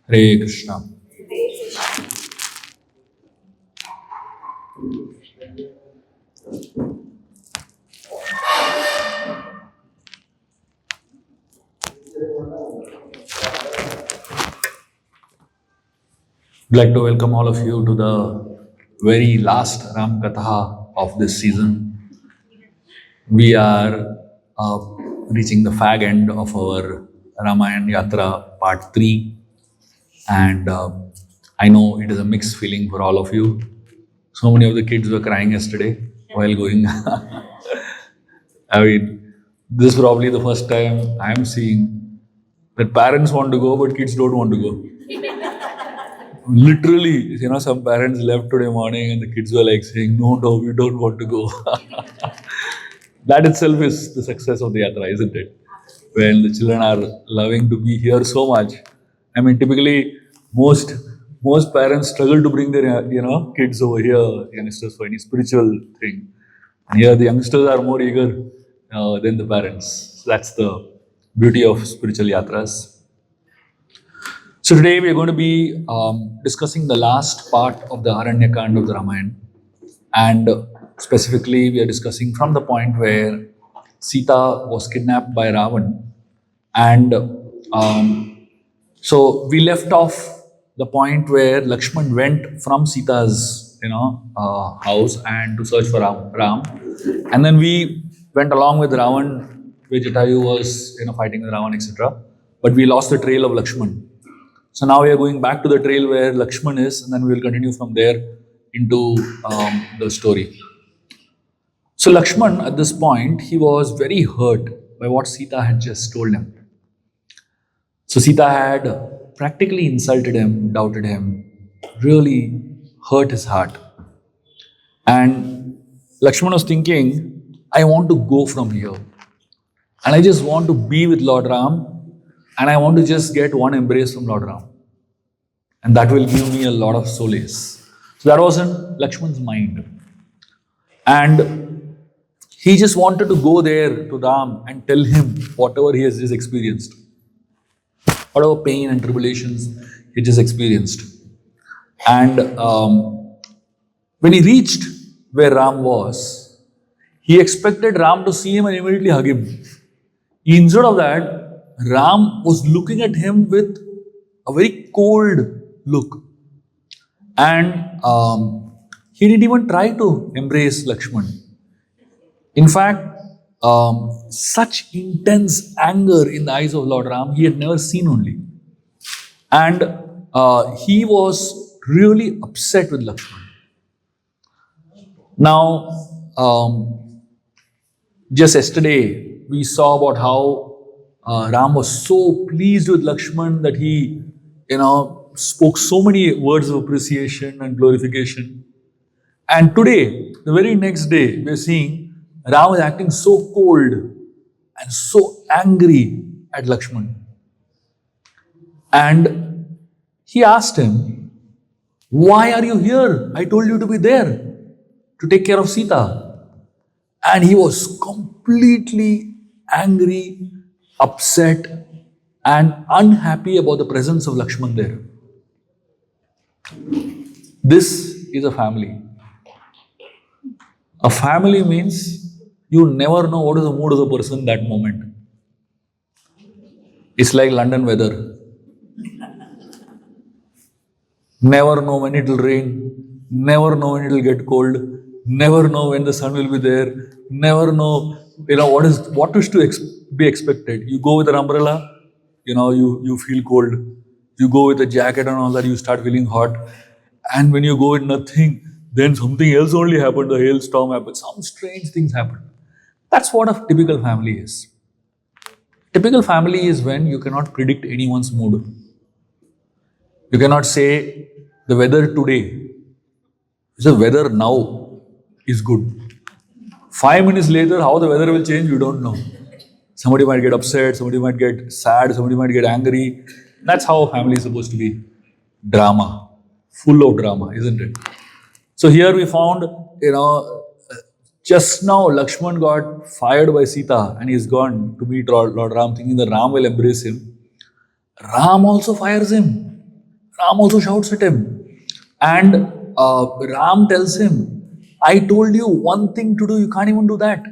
Hare Krishna. I'd like to welcome all of you to the very last Ram Katha of this season. We are reaching the fag end of our Ramayan Yatra part 3, and I know it is a mixed feeling for all of you. So many of the kids were crying yesterday while going. I mean, this is probably the first time I'm seeing that parents want to go, but kids don't want to go. Literally, some parents left today morning and the kids were like saying, no, we don't want to go. That itself is the success of the yatra, isn't it? When the children are loving to be here so much. I mean, typically, most parents struggle to bring their kids over here, youngsters, for any spiritual thing. And here, the youngsters are more eager than the parents. So that's the beauty of spiritual yatras. So today we are going to be discussing the last part of the Aranya Kand of the Ramayan, and specifically we are discussing from the point where Sita was kidnapped by Ravana, and so we left off the point where Lakshman went from Sita's house and to search for Ram, and then we went along with Ravana, where Jatayu was fighting with Ravana, etc. But we lost the trail of Lakshman. So now we are going back to the trail where Lakshman is, and then we will continue from there into the story. So Lakshman, at this point, he was very hurt by what Sita had just told him. So Sita had practically insulted him, doubted him, really hurt his heart. And Lakshman was thinking, I want to go from here. And I just want to be with Lord Ram, and I want to just get one embrace from Lord Ram. And that will give me a lot of solace. So that was in Lakshman's mind. And he just wanted to go there to Ram and tell him whatever he has just experienced. Whatever pain and tribulations he just experienced. And when he reached where Ram was, he expected Ram to see him and immediately hug him. Instead of that, Ram was looking at him with a very cold look. And he didn't even try to embrace Lakshman. In fact, such intense anger in the eyes of Lord Ram, he had never seen only. And he was really upset with Lakshman. Now, just yesterday, we saw about how Ram was so pleased with Lakshman that he, spoke so many words of appreciation and glorification. And today, the very next day, we are seeing Ram is acting so cold and so angry at Lakshman. And he asked him, why are you here? I told you to be there to take care of Sita. And he was completely angry, upset, and unhappy about the presence of Lakshman there. This is a family. A family means you never know what is the mood of the person that moment. It's like London weather. Never know when it will rain, never know when it will get cold, never know when the sun will be there, never know what is to be expected. You go with an umbrella, you feel cold. You go with a jacket and all that, you start feeling hot. And when you go with nothing, then something else only happened. The hailstorm happened. Some strange things happened. That's what a typical family is. Typical family is when you cannot predict anyone's mood. You cannot say the weather today, the weather now is good. 5 minutes later, how the weather will change, you don't know. Somebody might get upset, somebody might get sad, somebody might get angry. That's how a family is supposed to be. Drama. Full of drama, isn't it? So here we found, just now Lakshman got fired by Sita and he's gone to meet Lord Ram, thinking that Ram will embrace him. Ram also fires him. Ram also shouts at him. And Ram tells him, I told you one thing to do, you can't even do that.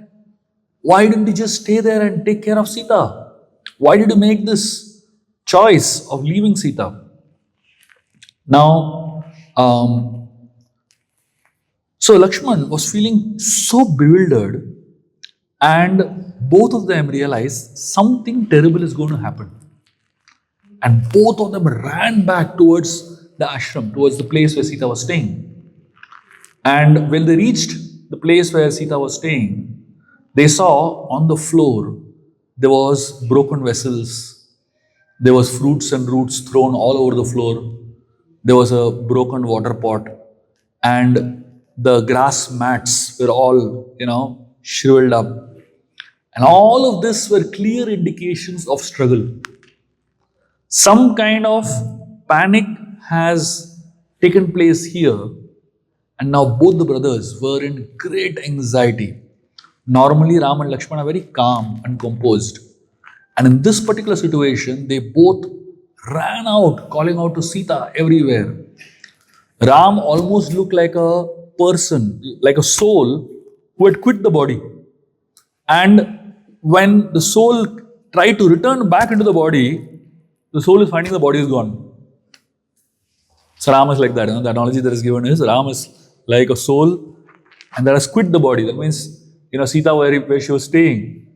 Why didn't you just stay there and take care of Sita? Why did you make this choice of leaving Sita? Now, so Lakshman was feeling so bewildered, and both of them realized something terrible is going to happen. And both of them ran back towards the ashram, towards the place where Sita was staying. And when they reached the place where Sita was staying, they saw on the floor there was broken vessels, there was fruits and roots thrown all over the floor, there was a broken water pot, and the grass mats were all, shriveled up. And all of this were clear indications of struggle. Some kind of panic has taken place here, and now both the brothers were in great anxiety. Normally, Ram and Lakshman are very calm and composed. And in this particular situation, they both ran out, calling out to Sita everywhere. Ram almost looked like a person, like a soul who had quit the body. And when the soul tried to return back into the body, the soul is finding the body is gone. So Ram is like that. The analogy that is given is Ram is like a soul and that has quit the body. That means, Sita where she was staying.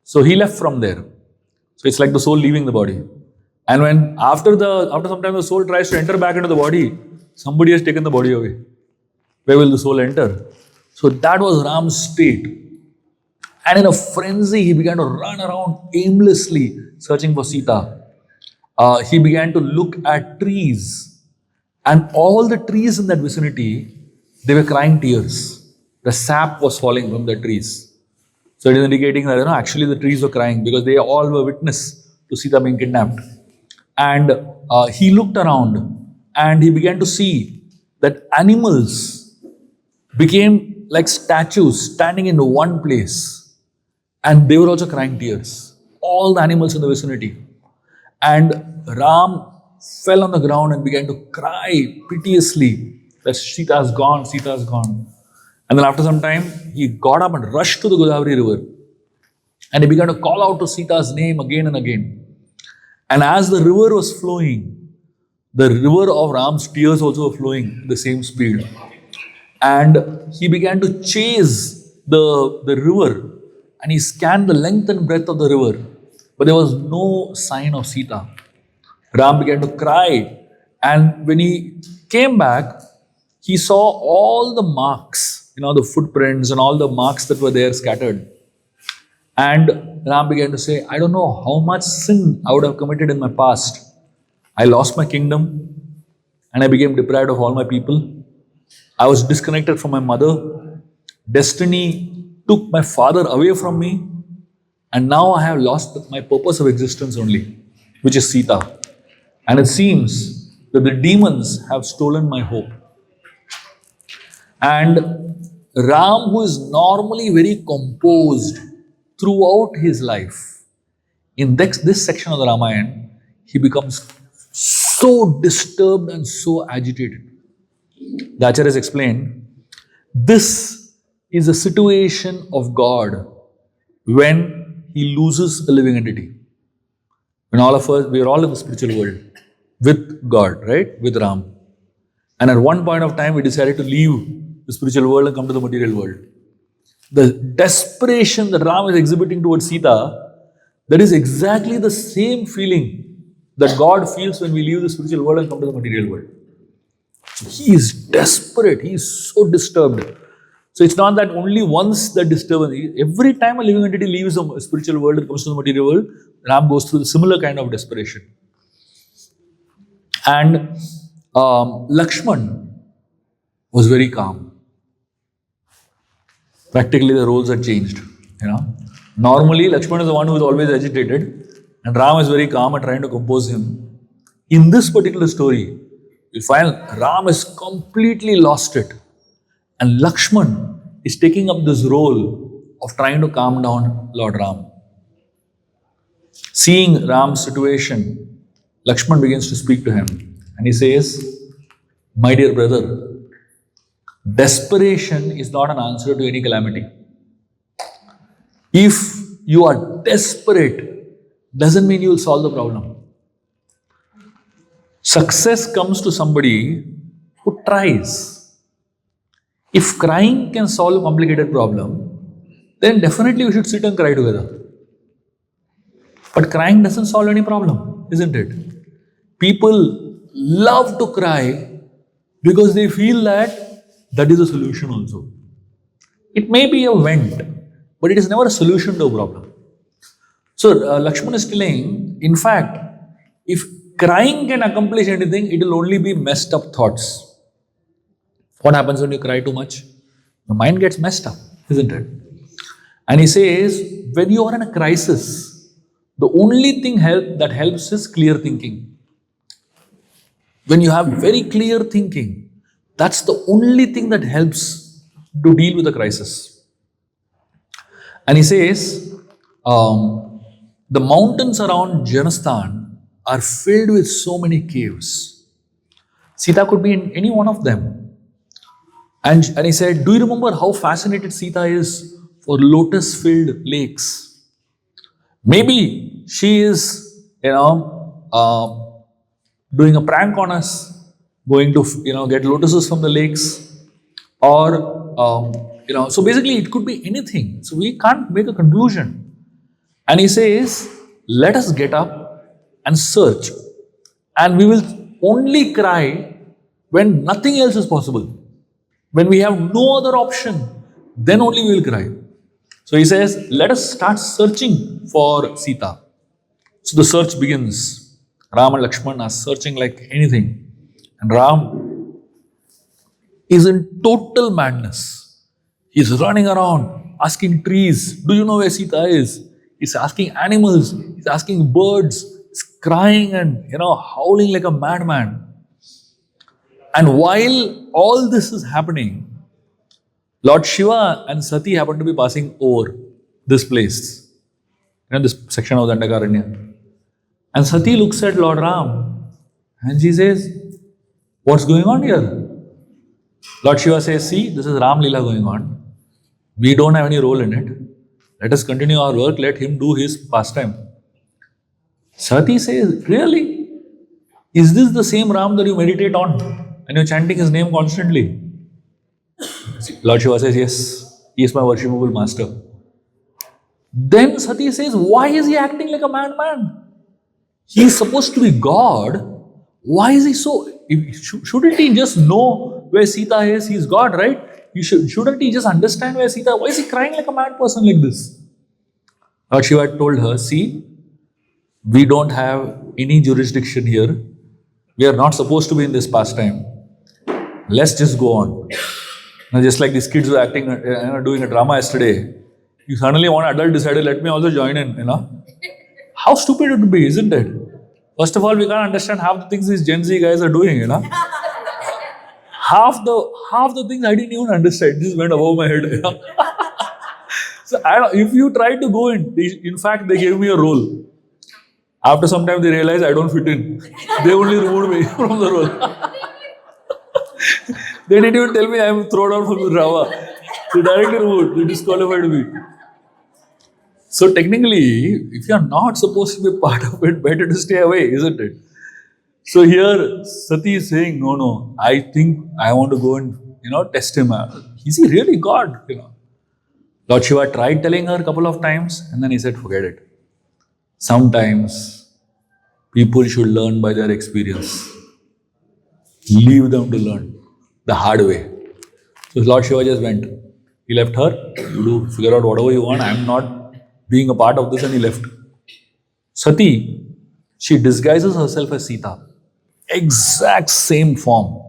So he left from there. So it's like the soul leaving the body. And when after some time the soul tries to enter back into the body, somebody has taken the body away. Where will the soul enter? So that was Ram's state. And in a frenzy, he began to run around aimlessly searching for Sita. He began to look at trees. And all the trees in that vicinity, they were crying tears. The sap was falling from the trees. So it is indicating that actually the trees were crying because they all were witness to Sita being kidnapped. And he looked around and he began to see that animals became like statues standing in one place. And they were also crying tears. All the animals in the vicinity. And Ram fell on the ground and began to cry piteously that Sita has gone, Sita has gone. And then after some time, he got up and rushed to the Godavari river. And he began to call out to Sita's name again and again. And as the river was flowing, the river of Ram's tears also were flowing at the same speed. And he began to chase the river. And he scanned the length and breadth of the river. But there was no sign of Sita. Ram began to cry. And when he came back, he saw all the marks, the footprints and all the marks that were there scattered. And Ram began to say, I don't know how much sin I would have committed in my past. I lost my kingdom and I became deprived of all my people. I was disconnected from my mother. Destiny took my father away from me. And now I have lost my purpose of existence only, which is Sita. And it seems that the demons have stolen my hope. And Ram, who is normally very composed throughout his life, in this section of the Ramayan, he becomes so disturbed and so agitated. The Acharyas explain, this is a situation of God when he loses a living entity. When all of us, we are all in the spiritual world with God, right? With Ram. And at one point of time, we decided to leave the spiritual world and come to the material world. The desperation that Ram is exhibiting towards Sita, that is exactly the same feeling that God feels when we leave the spiritual world and come to the material world. So he is desperate. He is so disturbed. So it's not that only once that disturbance. Every time a living entity leaves the spiritual world and comes to the material world, Ram goes through a similar kind of desperation. And Lakshman was very calm. Practically the roles had changed. Normally Lakshman is the one who is always agitated and Ram is very calm and trying to compose him. In this particular story, you find Ram has completely lost it. And Lakshman is taking up this role of trying to calm down Lord Ram. Seeing Ram's situation, Lakshman begins to speak to him. And he says, my dear brother, desperation is not an answer to any calamity. If you are desperate, doesn't mean you will solve the problem. Success comes to somebody who tries. If crying can solve a complicated problem, then definitely we should sit and cry together. But crying doesn't solve any problem, isn't it? People love to cry because they feel that that is a solution also. It may be a vent, but it is never a solution to a problem. So Lakshman is telling, in fact, if crying can accomplish anything, it will only be messed up thoughts. What happens when you cry too much? Your mind gets messed up, isn't it? And he says, when you are in a crisis, the only thing that helps is clear thinking. When you have very clear thinking, that's the only thing that helps to deal with the crisis. And he says, the mountains around Janasthan are filled with so many caves. Sita could be in any one of them. And he said, do you remember how fascinated Sita is for lotus-filled lakes? Maybe she is, doing a prank on us, going to, get lotuses from the lakes, or, so basically it could be anything. So we can't make a conclusion. And he says, let us get up and search. And we will only cry when nothing else is possible. When we have no other option, then only we will cry. So he says, let us start searching for Sita. So the search begins. Ram and Lakshman are searching like anything. And Ram is in total madness. He's running around, asking trees, do you know where Sita is? He's asking animals, he's asking birds, he's crying and, howling like a madman. And while all this is happening, Lord Shiva and Sati happen to be passing over this place, this section of the Dandakaranya. And Sati looks at Lord Ram and she says, what's going on here? Lord Shiva says, see, this is Ram Leela going on. We don't have any role in it. Let us continue our work, let him do his pastime. Sati says, really? Is this the same Ram that you meditate on and you're chanting his name constantly? Lord Shiva says, yes, he is my worshipable master. Then Sati says, why is he acting like a madman? He is supposed to be God. Why is he so? Shouldn't he just know where Sita is? He is God, right? Shouldn't he just understand where Sita is? Why is he crying like a mad person like this? Lord Shiva told her, see, we don't have any jurisdiction here. We are not supposed to be in this pastime. Let's just go on. Now, just like these kids were acting, doing a drama yesterday, you suddenly one adult decided, let me also join in, How stupid it would be, isn't it? First of all, we can't understand half the things these Gen Z guys are doing, Half the things I didn't even understand. This went above my head, So if you try to go in fact, they gave me a role. After some time, they realized I don't fit in. They only removed me from the role. They didn't even tell me I am thrown out from the drama. They directly removed. They disqualified me. So technically, if you are not supposed to be part of it, better to stay away, isn't it? So here, Sati is saying, no, I think I want to go and, test him. Is he really God? Lord Shiva tried telling her a couple of times and then he said, forget it. Sometimes people should learn by their experience. Leave them to learn the hard way. So Lord Shiva just went. He left her. You do figure out whatever you want. I am not being a part of this, and he left. Sati, she disguises herself as Sita. Exact same form.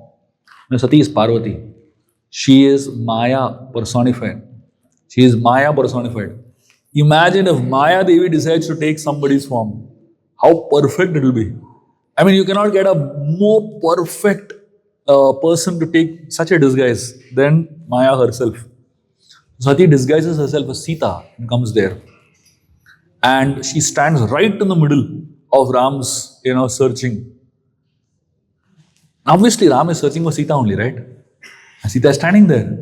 Now, Sati is Parvati. She is Maya personified. Imagine if Maya Devi decides to take somebody's form. How perfect it will be. I mean, you cannot get a more perfect person to take such a disguise than Maya herself. Sati disguises herself as Sita and comes there. And she stands right in the middle of Ram's, searching. Obviously, Ram is searching for Sita only, right? And Sita is standing there.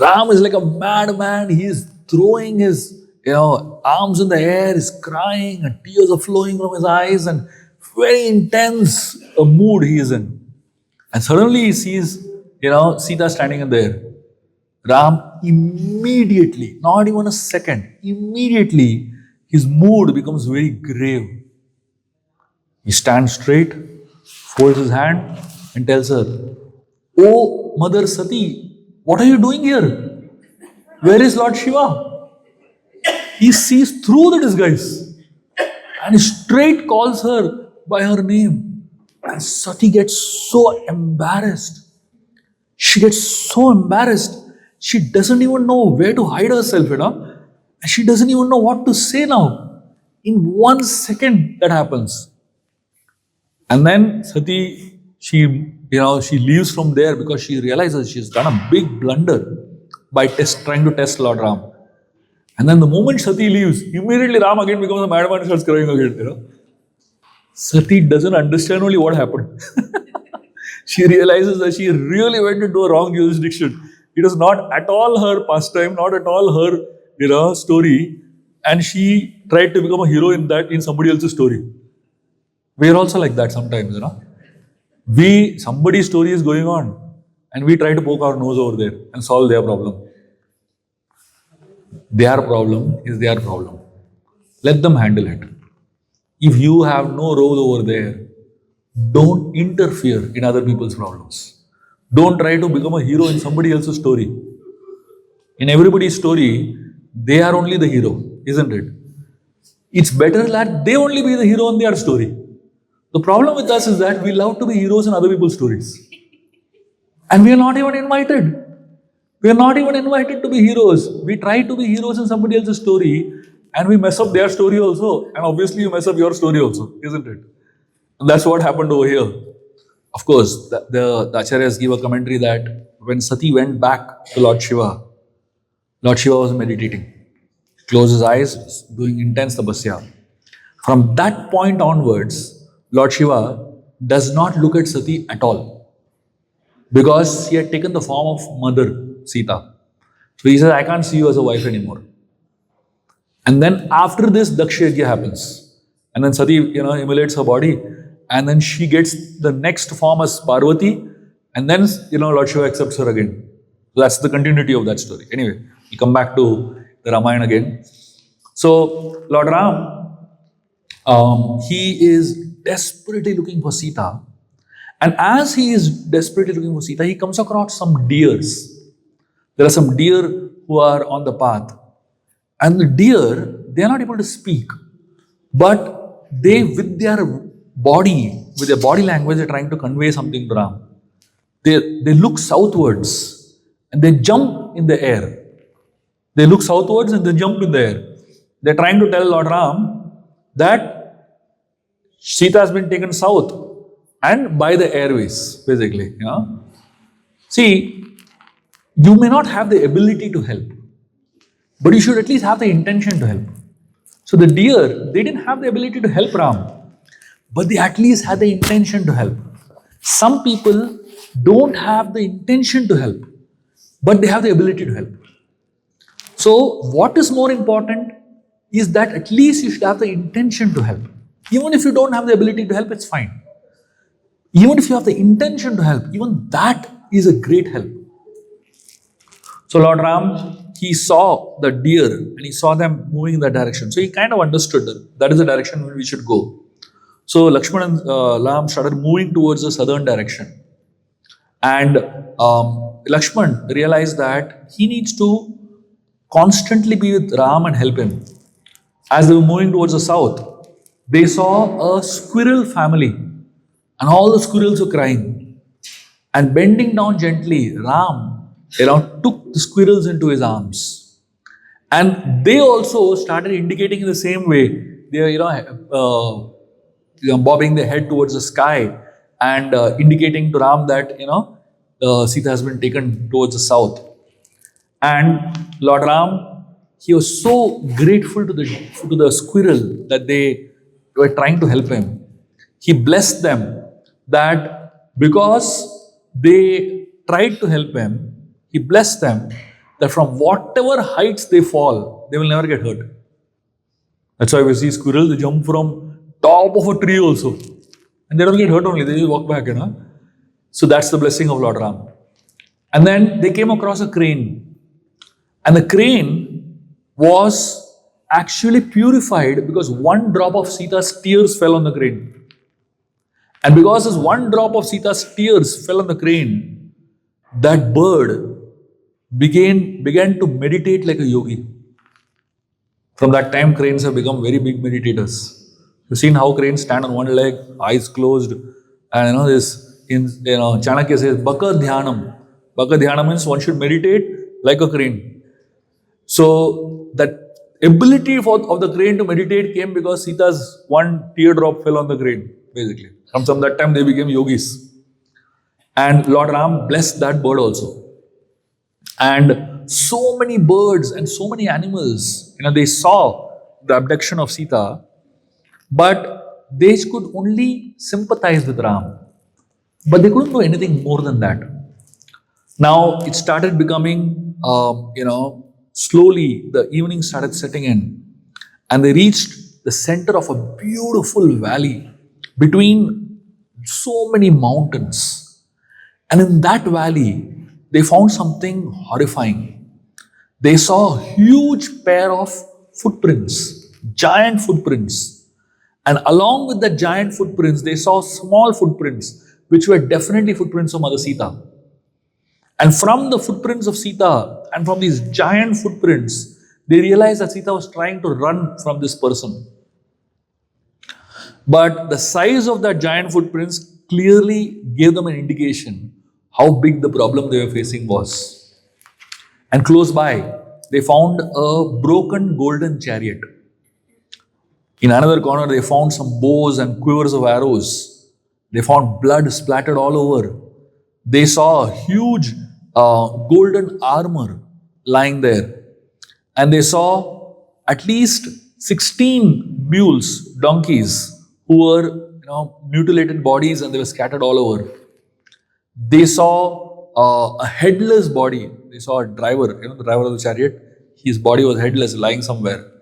Ram is like a madman. He is throwing his, arms in the air, is crying, and tears are flowing from his eyes, and very intense a mood he is in. And suddenly he sees, Sita standing in there. Ram immediately, not even a second, immediately his mood becomes very grave. He stands straight, folds his hand, and tells her, "Oh, Mother Sati, what are you doing here? Where is Lord Shiva?" He sees through the disguise and he straight calls her by her name. And Sati gets so embarrassed. She gets so embarrassed. She doesn't even know where to hide herself, And she doesn't even know what to say now. In 1 second, that happens. And then Sati, she leaves from there because she realizes she's done a big blunder by trying to test Lord Ram. And then the moment Sati leaves, immediately Ram again becomes a madman and starts crying again, Sati doesn't understand only what happened. She realizes that she really went into a wrong jurisdiction. It was not at all her pastime, not at all her, story. And she tried to become a hero in somebody else's story. We are also like that sometimes, somebody's story is going on and we try to poke our nose over there and solve their problem. Their problem is their problem. Let them handle it. If you have no role over there, don't interfere in other people's problems. Don't try to become a hero in somebody else's story. In everybody's story, they are only the hero, isn't it? It's better that they only be the hero in their story. The problem with us is that we love to be heroes in other people's stories. And we are not even invited. We are not even invited to be heroes. We try to be heroes in somebody else's story and we mess up their story also. And obviously you mess up your story also, isn't it? And that's what happened over here. Of course, the Acharyas give a commentary that when Sati went back to Lord Shiva was meditating. Closed his eyes, doing intense tapasya. From that point onwards, Lord Shiva does not look at Sati at all. Because she had taken the form of Mother Sita. So he says, I can't see you as a wife anymore. And then after this, Daksha Yajna happens. And then Sati, immolates her body. And then she gets the next form as Parvati. And then, Lord Shiva accepts her again. So that's the continuity of that story. Anyway, we come back to the Ramayan again. So, Lord Ram, he is desperately looking for Sita. And as he is desperately looking for Sita, he comes across some deers. There are some deer who are on the path. And the deer, they are not able to speak. But they, with their body language, they're trying to convey something to Ram. They look southwards and they jump in the air. They look southwards and they jump in the air. They're trying to tell Lord Ram that Sita has been taken south and by the airways, basically. See, you may not have the ability to help, but you should at least have the intention to help. So the deer, they didn't have the ability to help Ram, but they at least had the intention to help. Some people don't have the intention to help, but they have the ability to help. So what is more important is that at least you should have the intention to help. Even if you don't have the ability to help, it's fine. Even if you have the intention to help, even that is a great help. So Lord Ram, he saw the deer and he saw them moving in that direction. So he kind of understood that is the direction where we should go. So Lakshman and Ram started moving towards the southern direction. And Lakshman realized that he needs to constantly be with Ram and help him. As they were moving towards the south, they saw a squirrel family and all the squirrels were crying. And bending down gently, Ram took the squirrels into his arms. And they also started indicating in the same way. They are, bobbing their head towards the sky and indicating to Ram that, Sita has been taken towards the south. And Lord Ram, he was so grateful to the squirrel that they were trying to help him. He blessed them that Because they tried to help him, he blessed them that from whatever heights they fall, they will never get hurt. That's why we see squirrels, they jump from top of a tree also. And they don't get hurt only, they just walk back, So that's the blessing of Lord Ram. And then they came across a crane. And the crane was actually purified because one drop of Sita's tears fell on the crane. And because this one drop of Sita's tears fell on the crane, that bird began to meditate like a yogi. From that time, cranes have become very big meditators. You've seen how cranes stand on one leg, eyes closed, and Chanakya says, Baka Dhyanam. Baka Dhyanam means one should meditate like a crane. So that ability of the crane to meditate came because Sita's one teardrop fell on the crane, basically. From that time, they became yogis. And Lord Ram blessed that bird also. And so many birds and so many animals, they saw the abduction of Sita, but they could only sympathize with Ram. But they couldn't do anything more than that. Now it started becoming, slowly the evening started setting in, and they reached the center of a beautiful valley between so many mountains. And in that valley, they found something horrifying. They saw a huge pair of footprints, giant footprints. And along with the giant footprints, they saw small footprints, which were definitely footprints of Mother Sita. And from the footprints of Sita and from these giant footprints, they realized that Sita was trying to run from this person. But the size of that giant footprints clearly gave them an indication how big the problem they were facing was. And close by, they found a broken golden chariot. In another corner, they found some bows and quivers of arrows. They found blood splattered all over. They saw a huge golden armor lying there. And they saw at least 16 mules, donkeys, who were mutilated bodies, and they were scattered all over. They saw a headless body. They saw a driver, the driver of the chariot. His body was headless, lying somewhere.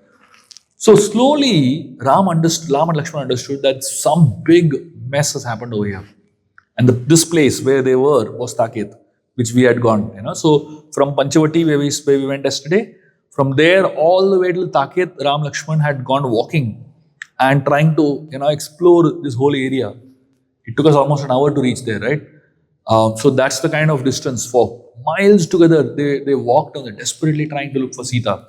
So slowly, Ram and Lakshman understood that some big mess has happened over here. And this place where they were was Taket, which we had gone. So from Panchavati, where we went yesterday, from there all the way to Taket, Ram Lakshman had gone walking and trying to explore this whole area. It took us almost an hour to reach there, right? So that's the kind of distance. For miles together, they walked on, desperately trying to look for Sita.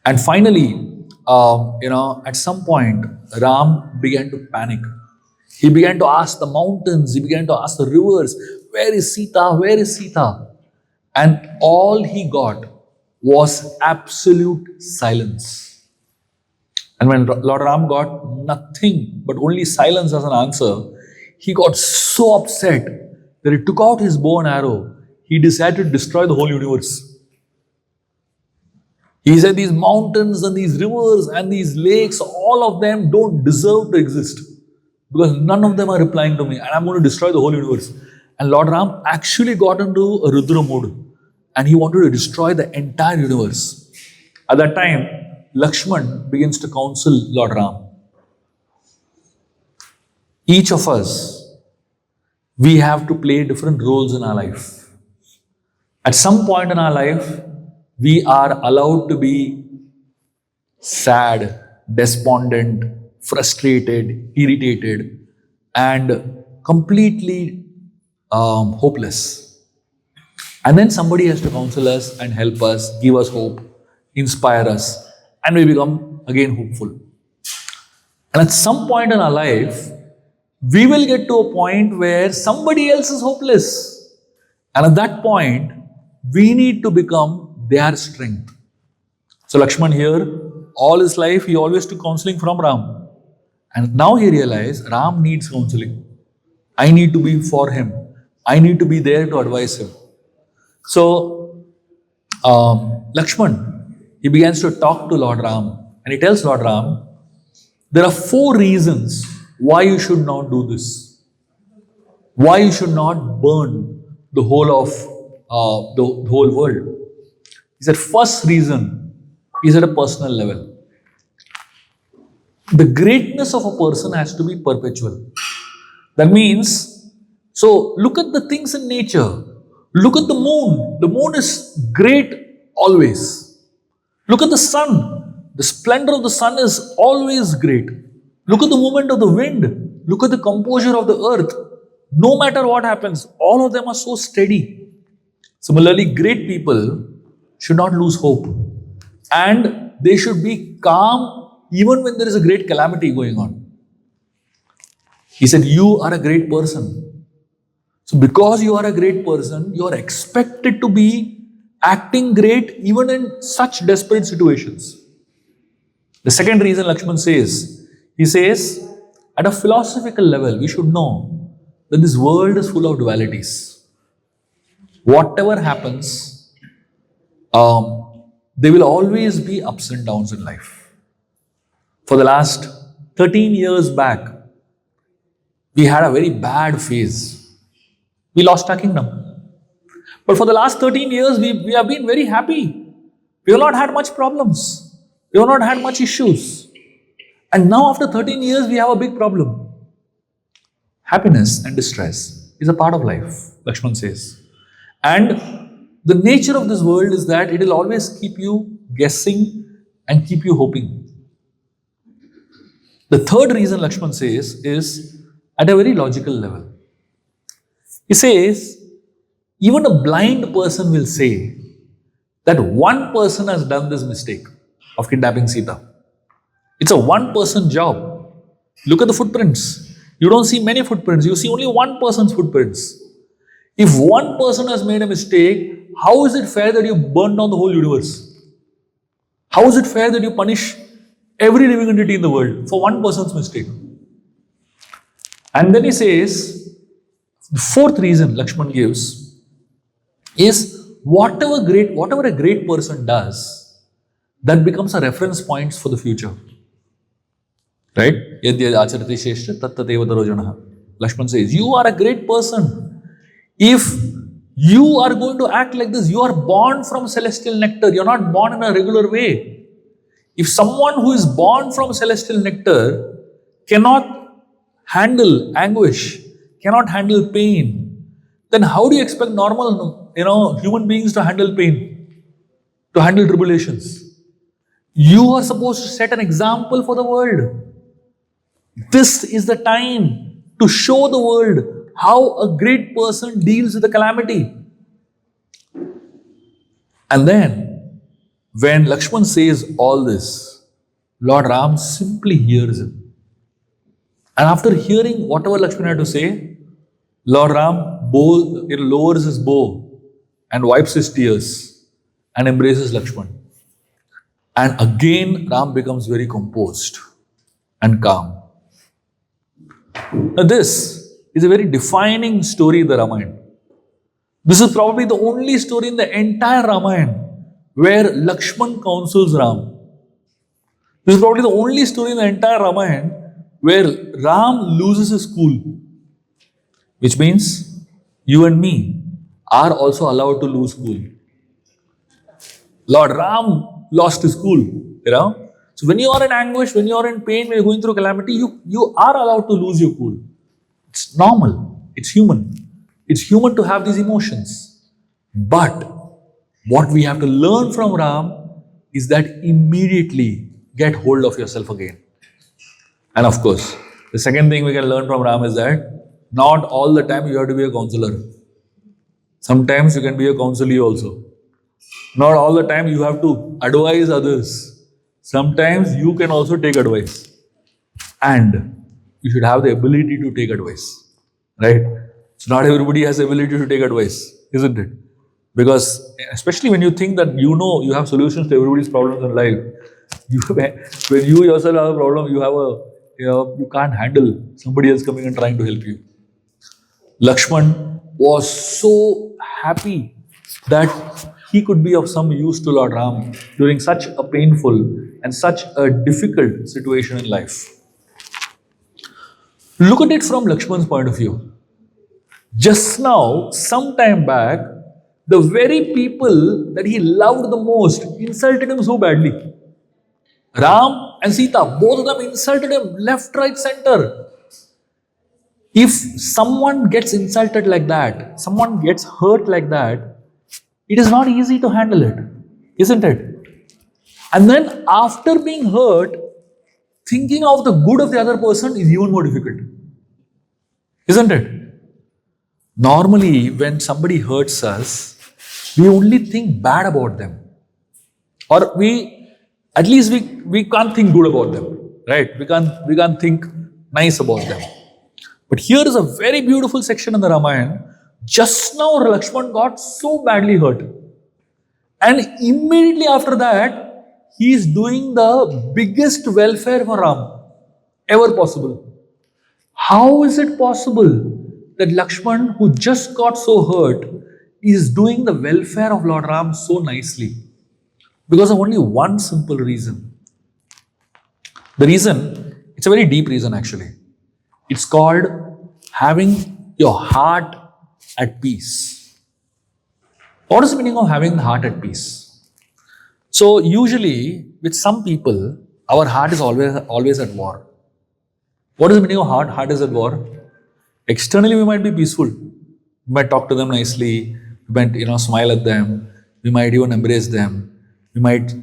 And finally, at some point, Ram began to panic. He began to ask the mountains, he began to ask the rivers, where is Sita? Where is Sita? And all he got was absolute silence. And when Lord Ram got nothing but only silence as an answer, he got so upset that he took out his bow and arrow. He decided to destroy the whole universe. He said these mountains and these rivers and these lakes, all of them don't deserve to exist because none of them are replying to me, and I'm going to destroy the whole universe. And Lord Ram actually got into a Rudra mode and he wanted to destroy the entire universe. At that time, Lakshman begins to counsel Lord Ram. Each of us, we have to play different roles in our life. At some point in our life, we are allowed to be sad, despondent, frustrated, irritated, and completely hopeless. And then somebody has to counsel us and help us, give us hope, inspire us, and we become again hopeful. And at some point in our life, we will get to a point where somebody else is hopeless. And at that point, we need to become their strength. So Lakshman here, all his life, he always took counseling from Ram. And now he realized Ram needs counseling. I need to be for him. I need to be there to advise him. So Lakshman, he begins to talk to Lord Ram. And he tells Lord Ram, there are 4 reasons why you should not do this. why you should not burn the whole of the whole world. He said, first reason is at a personal level. The greatness of a person has to be perpetual. That means, so look at the things in nature. Look at the moon. The moon is great always. Look at the sun. The splendor of the sun is always great. Look at the movement of the wind. Look at the composure of the earth. No matter what happens, all of them are so steady. Similarly, great people should not lose hope. And they should be calm even when there is a great calamity going on. He said, you are a great person. So because you are a great person, you are expected to be acting great even in such desperate situations. The second reason Lakshman says, he says, at a philosophical level, we should know that this world is full of dualities. Whatever happens, there will always be ups and downs in life. For the last 13 years back, we had a very bad phase. We lost our kingdom. But for the last 13 years, we have been very happy. We have not had much problems. We have not had much issues. And now after 13 years, we have a big problem. Happiness and distress is a part of life, Lakshman says. And the nature of this world is that it will always keep you guessing and keep you hoping. The third reason Lakshman says is at a very logical level. He says, even a blind person will say that one person has done this mistake of kidnapping Sita. It's a one-person job. Look at the footprints. You don't see many footprints. You see only one person's footprints. If one person has made a mistake, how is it fair that you burn down the whole universe? How is it fair that you punish every living entity in the world for one person's mistake? And then he says, the fourth reason Lakshman gives is whatever a great person does, that becomes a reference point for the future. Right? Lakshman says, you are a great person. If you are going to act like this, you are born from celestial nectar. You are not born in a regular way. If someone who is born from celestial nectar cannot handle anguish, cannot handle pain, then how do you expect normal, human beings to handle pain, to handle tribulations? You are supposed to set an example for the world. This is the time to show the world how a great person deals with the calamity. And then, when Lakshman says all this, Lord Ram simply hears him. And after hearing whatever Lakshman had to say, Lord Ram lowers his bow and wipes his tears and embraces Lakshman. And again, Ram becomes very composed and calm. Now, this is a very defining story in the Ramayana. This is probably the only story in the entire Ramayana where Lakshman counsels Ram. This is probably the only story in the entire Ramayana where Ram loses his cool. Which means you and me are also allowed to lose cool. Lord Ram lost his cool, So when you are in anguish, when you are in pain, when you are going through calamity, you are allowed to lose your cool. It's normal. It's human. It's human to have these emotions. But what we have to learn from Ram is that immediately get hold of yourself again. And of course, the second thing we can learn from Ram is that not all the time you have to be a counselor. Sometimes you can be a counselee also. Not all the time you have to advise others. Sometimes you can also take advice. And you should have the ability to take advice. Right? So not everybody has the ability to take advice, isn't it? Because especially when you think that you have solutions to everybody's problems in life, when you yourself have a problem, you can't handle somebody else coming and trying to help you. Lakshman was so happy that he could be of some use to Lord Ram during such a painful and such a difficult situation in life. Look at it from Lakshman's point of view. Just now, some time back, the very people that he loved the most insulted him so badly. Ram and Sita, both of them insulted him left, right, center. If someone gets insulted like that, someone gets hurt like that, it is not easy to handle it, isn't it? And then after being hurt, thinking of the good of the other person is even more difficult, isn't it? Normally, when somebody hurts us, we only think bad about them. Or at least we can't think good about them, right? We can't think nice about them. But here is a very beautiful section in the Ramayan. Just now, Lakshman got so badly hurt. And immediately after that, he is doing the biggest welfare for Ram ever possible. How is it possible that Lakshman, who just got so hurt, is doing the welfare of Lord Ram so nicely? Because of only one simple reason. The reason, it's a very deep reason actually. It's called having your heart at peace. What is the meaning of having the heart at peace? So usually with some people, our heart is always at war. What is the meaning of heart is at war? Externally we might be peaceful. We might talk to them nicely, we might smile at them, we might even embrace them, we might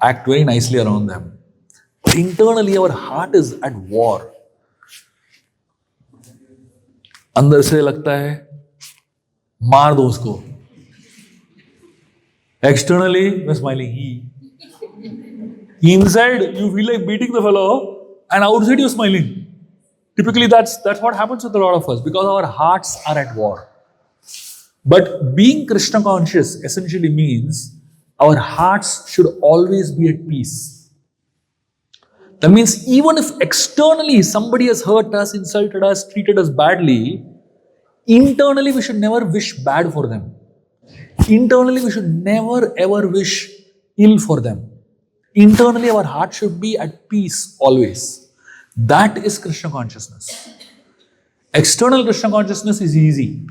act very nicely around them. But internally our heart is at war. अंदर से लगता है मार दो उसको. Externally we're smiling. Inside you feel like beating the fellow, and outside you're smiling. Typically that's what happens with a lot of us, because our hearts are at war. But being Krishna conscious essentially means our hearts should always be at peace. That means even if externally somebody has hurt us, insulted us, treated us badly, internally we should never wish bad for them. Internally we should never ever wish ill for them. Internally our heart should be at peace always. That is Krishna consciousness. External Krishna consciousness is easy,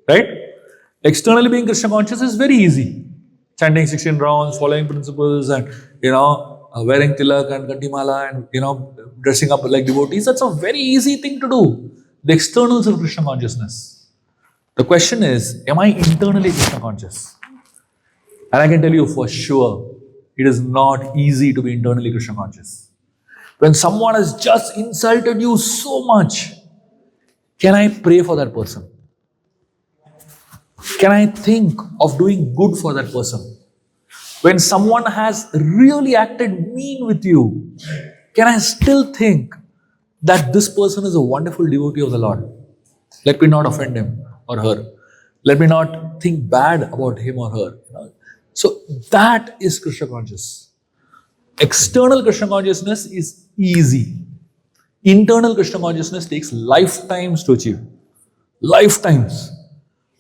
right? Externally being Krishna conscious is very easy. Chanting 16 rounds, following principles, and wearing tilak and kantimala, and dressing up like devotees. That's a very easy thing to do. The externals of Krishna consciousness. The question is, am I internally Krishna conscious? And I can tell you for sure, it is not easy to be internally Krishna conscious. When someone has just insulted you so much, can I pray for that person? Can I think of doing good for that person? When someone has really acted mean with you, can I still think that this person is a wonderful devotee of the Lord? Let me not offend him or her. Let me not think bad about him or her. So that is Krishna conscious. External Krishna consciousness is easy. Internal Krishna consciousness takes lifetimes to achieve. Lifetimes.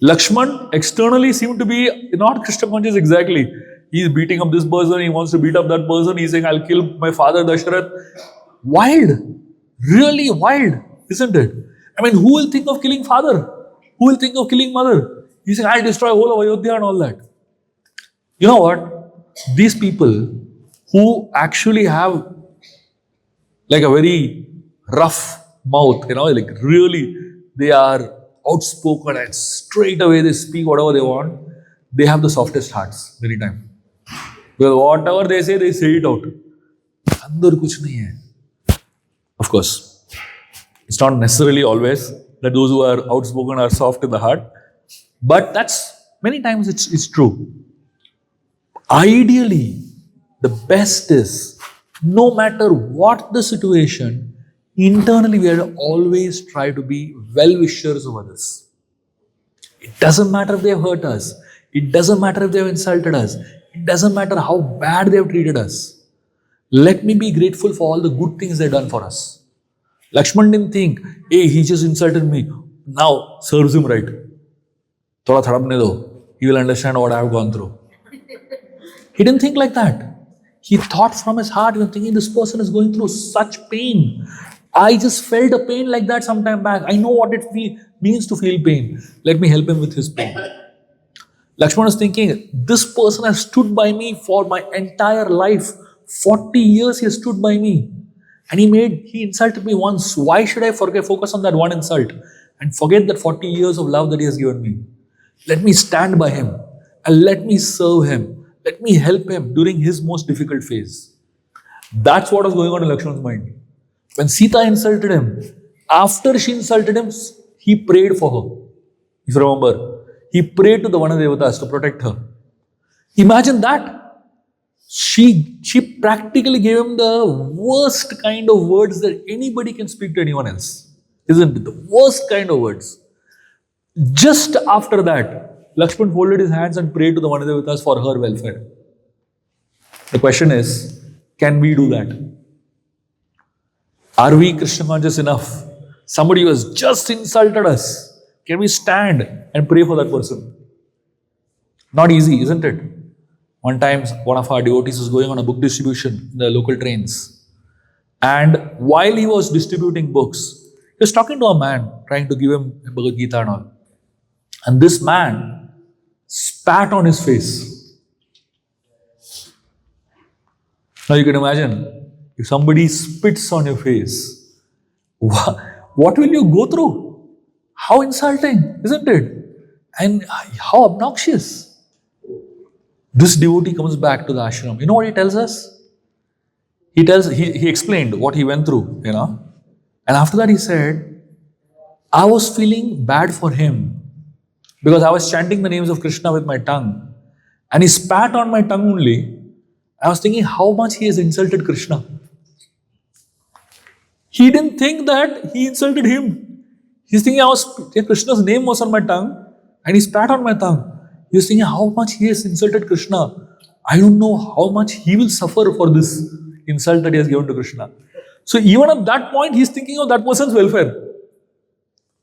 Lakshman externally seemed to be not Krishna conscious exactly. He is beating up this person, he wants to beat up that person, he's saying, I'll kill my father Dasharath. Wild. Really wild, isn't it? I mean, who will think of killing father? Who will think of killing mother? He's saying, I'll destroy whole of Ayodhya and all that. You know what? These people who actually have like a very rough mouth, like really they are outspoken and straight away they speak whatever they want, they have the softest hearts many times. Because whatever they say it out. Andar kuch nahi hai. Of course, it's not necessarily always that those who are outspoken are soft in the heart, but that's many times it's true. Ideally, the best is, no matter what the situation, internally we have to always try to be well-wishers of others. It doesn't matter if they have hurt us. It doesn't matter if they have insulted us. It doesn't matter how bad they have treated us. Let me be grateful for all the good things they've done for us. Lakshman didn't think, hey, he just insulted me. Now, serves him right. Thoda thadapne do. He will understand what I have gone through. He didn't think like that. He thought from his heart, he was thinking, this person is going through such pain. I just felt a pain like that some time back. I know what it means to feel pain. Let me help him with his pain. Lakshman is thinking, this person has stood by me for my entire life. 40 years he has stood by me. And he insulted me once. Why should I focus on that one insult and forget that 40 years of love that he has given me? Let me stand by him and let me serve him. Let me help him during his most difficult phase. That's what was going on in Lakshman's mind. When Sita insulted him, after she insulted him, he prayed for her. If you remember, he prayed to the Vanadevatas to protect her. Imagine that. She practically gave him the worst kind of words that anybody can speak to anyone else. Isn't it? The worst kind of words. Just after that, Lakshman folded his hands and prayed to the Vanadevatas for her welfare. The question is, can we do that? Are we Krishna conscious enough? Somebody who has just insulted us, can we stand and pray for that person? Not easy, isn't it? One time, one of our devotees was going on a book distribution in the local trains. And while he was distributing books, he was talking to a man, trying to give him a Bhagavad Gita and all. And this man spat on his face. Now you can imagine, if somebody spits on your face, what will you go through? How insulting, isn't it? And how obnoxious. This devotee comes back to the ashram. You know what he tells us? He explained what he went through, And after that he said, I was feeling bad for him because I was chanting the names of Krishna with my tongue. And he spat on my tongue only. I was thinking how much he has insulted Krishna. He didn't think that he insulted him. He's thinking Krishna's name was on my tongue and he spat on my tongue. He was thinking how much he has insulted Krishna. I don't know how much he will suffer for this insult that he has given to Krishna. So even at that point, he's thinking of that person's welfare.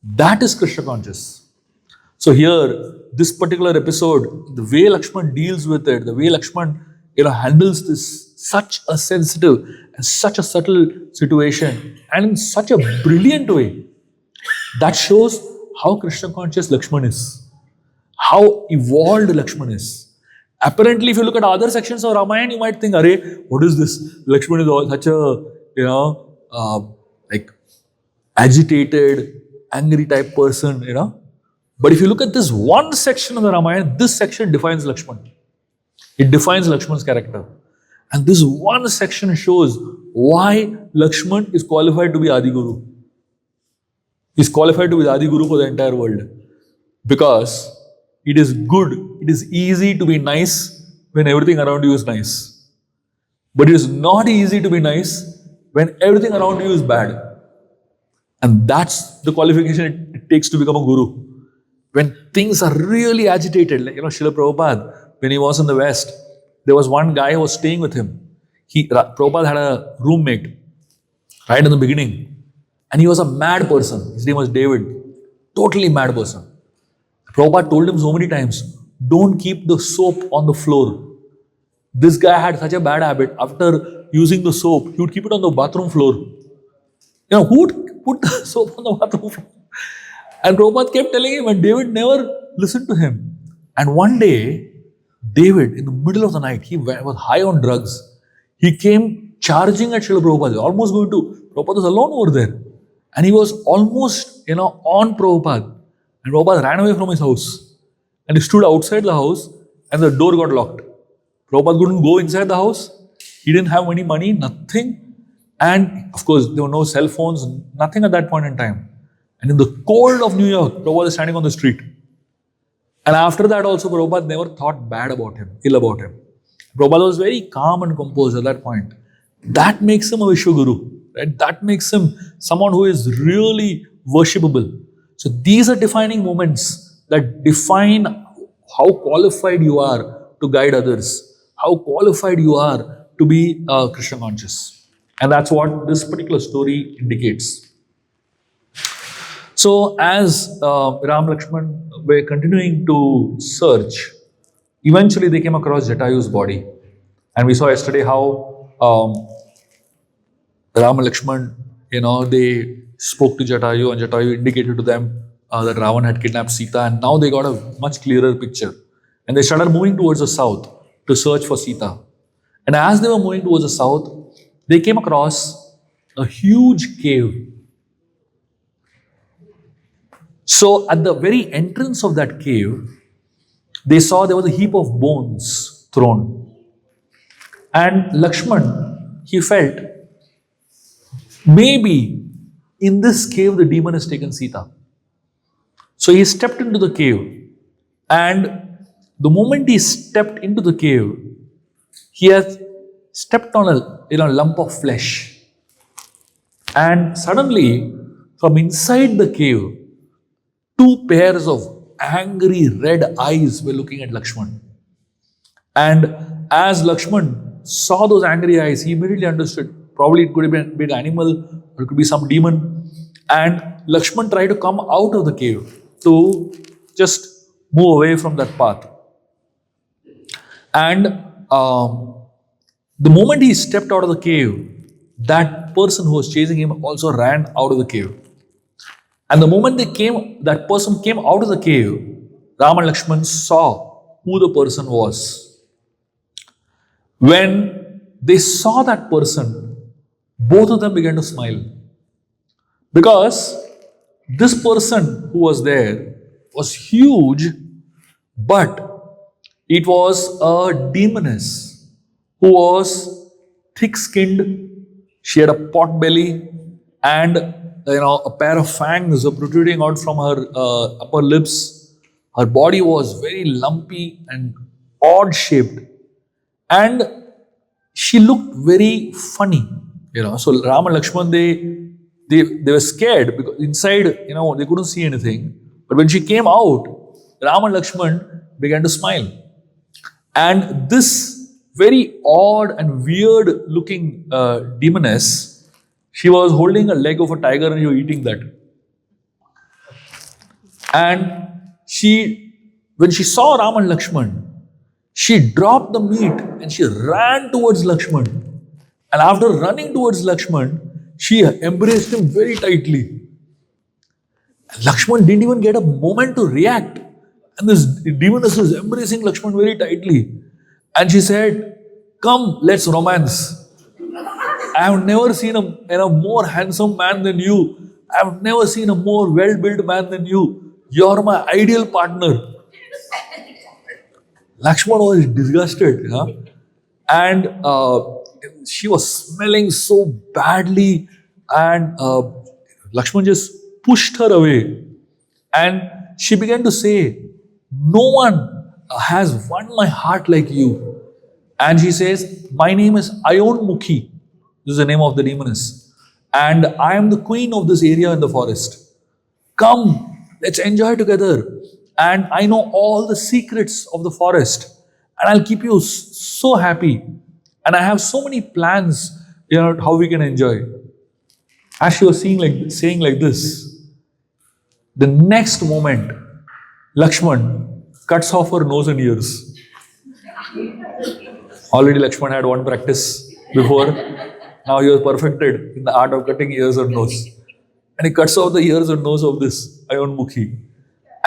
That is Krishna conscious. So here, this particular episode, the way Lakshman deals with it, the way Lakshman handles this, such a sensitive and such a subtle situation, and in such a brilliant way, that shows how Krishna conscious Lakshman is. How evolved Lakshman is. Apparently, if you look at other sections of Ramayana, you might think, "Arey, what is this? Lakshman is such a, like agitated, angry type person, But if you look at this one section of the Ramayana, this section defines Lakshman. It defines Lakshman's character. And this one section shows why Lakshman is qualified to be Adi Guru. He's qualified to be Adi Guru for the entire world. Because it is good, it is easy to be nice when everything around you is nice. But it is not easy to be nice when everything around you is bad. And that's the qualification it takes to become a guru. When things are really agitated, like Srila Prabhupada, when he was in the West, there was one guy who was staying with him. Prabhupada had a roommate right in the beginning. And he was a mad person. His name was David. Totally mad person. Prabhupada told him so many times, don't keep the soap on the floor. This guy had such a bad habit. After using the soap, he would keep it on the bathroom floor. Who would put the soap on the bathroom floor? And Prabhupada kept telling him, and David never listened to him. And one day, David, in the middle of the night, he was high on drugs. He came charging at Srila Prabhupada, almost going to, Prabhupada was alone over there. And he was almost, on Prabhupada. And Prabhupada ran away from his house. And he stood outside the house and the door got locked. Prabhupada couldn't go inside the house. He didn't have any money, nothing. And of course, there were no cell phones, nothing at that point in time. And in the cold of New York, Prabhupada was standing on the street. And after that also, Prabhupada never thought bad about him, ill about him. Prabhupada was very calm and composed at that point. That makes him a Vishwaguru, right? That makes him someone who is really worshipable. So these are defining moments that define how qualified you are to guide others, how qualified you are to be Krishna conscious. And that's what this particular story indicates. So as Ram Lakshman were continuing to search, eventually they came across Jatayu's body. And we saw yesterday how Ram and Lakshman they spoke to Jatayu, and Jatayu indicated to them that Ravana had kidnapped Sita, and now they got a much clearer picture. And they started moving towards the south to search for Sita. And as they were moving towards the south, they came across a huge cave. So at the very entrance of that cave, they saw there was a heap of bones thrown. And Lakshman, he felt, maybe in this cave the demon has taken Sita. So he stepped into the cave, and the moment he stepped into the cave, he has stepped on a lump of flesh. And suddenly, from inside the cave, two pairs of angry red eyes were looking at Lakshman. And as Lakshman saw those angry eyes, he immediately understood probably it could have been a big animal or it could be some demon. And Lakshman tried to come out of the cave to just move away from that path. And the moment he stepped out of the cave, that person who was chasing him also ran out of the cave. And the moment that person came out of the cave, Ram and Lakshman saw who the person was. When they saw that person, both of them began to smile. Because this person who was there was huge, but it was a demoness who was thick-skinned. She had a pot belly and a pair of fangs were protruding out from her upper lips. Her body was very lumpy and odd-shaped, and she looked very funny. So Ram and Lakshman, they were scared because inside, they couldn't see anything. But when she came out, Ram and Lakshman began to smile. And this very odd and weird looking demoness, she was holding a leg of a tiger and you were eating that. And when she saw Ram and Lakshman, she dropped the meat and she ran towards Lakshman. And after running towards Lakshman, she embraced him very tightly. Lakshman didn't even get a moment to react. And this demoness was embracing Lakshman very tightly. And she said, "Come, let's romance. I have never seen a more handsome man than you. I have never seen a more well-built man than you. You're my ideal partner." Lakshman was disgusted. And she was smelling so badly. And Lakshman just pushed her away. And she began to say, "No one has won my heart like you." And she says, "My name is Ayomukhi." This is the name of the demoness. "And I am the queen of this area in the forest. Come, let's enjoy together. And I know all the secrets of the forest. And I'll keep you so happy. And I have so many plans, how we can enjoy." As she was saying like this, the next moment, Lakshman cuts off her nose and ears. Already Lakshman had one practice before. Now he was perfected in the art of cutting ears and nose. And he cuts off the ears and nose of this Ayomukhi.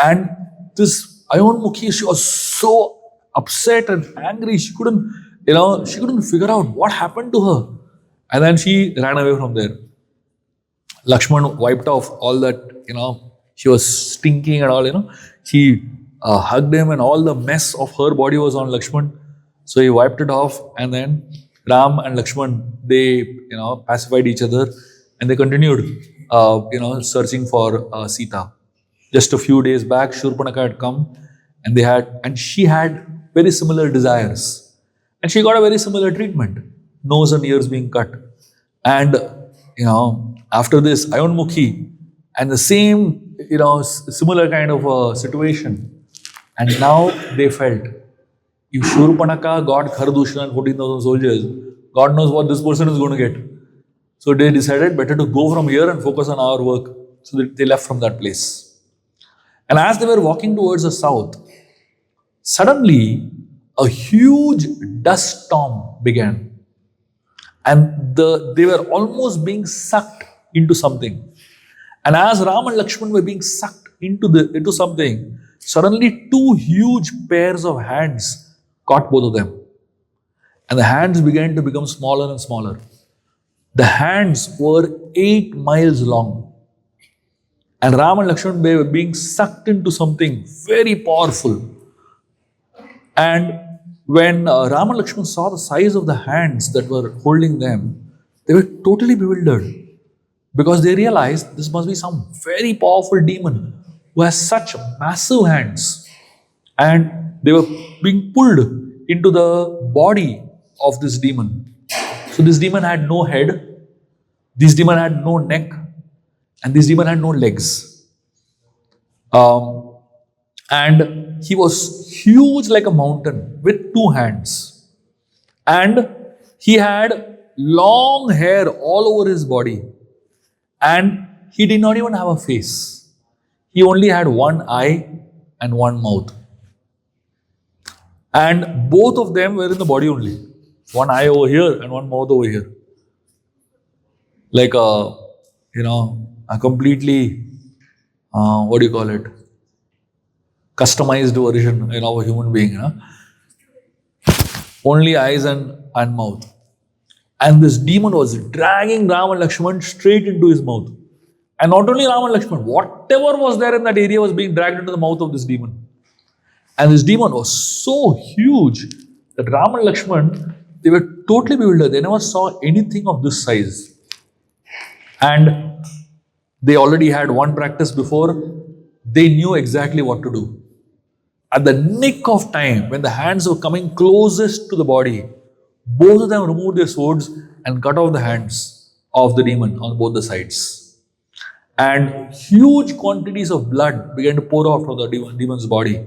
And this Ayomukhi, she was so upset and angry. She couldn't figure out what happened to her. And then she ran away from there. Lakshman wiped off all that, she was stinking and all, She hugged him and all the mess of her body was on Lakshman. So he wiped it off, and then Ram and Lakshman, they, pacified each other and they continued, searching for Sita. Just a few days back, Shurpanakha had come and she had very similar desires. And she got a very similar treatment, nose and ears being cut. And, after this, Ayomukhi, and the same, similar kind of situation. And now they felt, if Shurpanakha got Khardushan and 14,000 soldiers, God knows what this person is going to get. So they decided better to go from here and focus on our work. So they left from that place. And as they were walking towards the south, suddenly a huge dust storm began. And they were almost being sucked into something. And as Ram and Lakshman were being sucked into something, suddenly two huge pairs of hands caught both of them. And the hands began to become smaller and smaller. The hands were 8 miles long. And Ram and Lakshman were being sucked into something very powerful. And when Ram and Lakshman saw the size of the hands that were holding them, they were totally bewildered because they realized this must be some very powerful demon who has such massive hands. And they were being pulled into the body of this demon. So this demon had no head, this demon had no neck, and this demon had no legs. And he was huge like a mountain with 2 hands. And he had long hair all over his body. And he did not even have a face. He only had 1 eye and 1 mouth. And both of them were in the body only. 1 eye over here and 1 mouth over here. Like a completely, what do you call it? Customized version of a human being. Only eyes and mouth. And this demon was dragging Ram and Lakshman straight into his mouth. And not only Ram and Lakshman, whatever was there in that area was being dragged into the mouth of this demon. And this demon was so huge that Ram and Lakshman, they were totally bewildered. They never saw anything of this size. And they already had one practice before. They knew exactly what to do. At the nick of time, when the hands were coming closest to the body, both of them removed their swords and cut off the hands of the demon on both the sides. And huge quantities of blood began to pour out from the demon's body.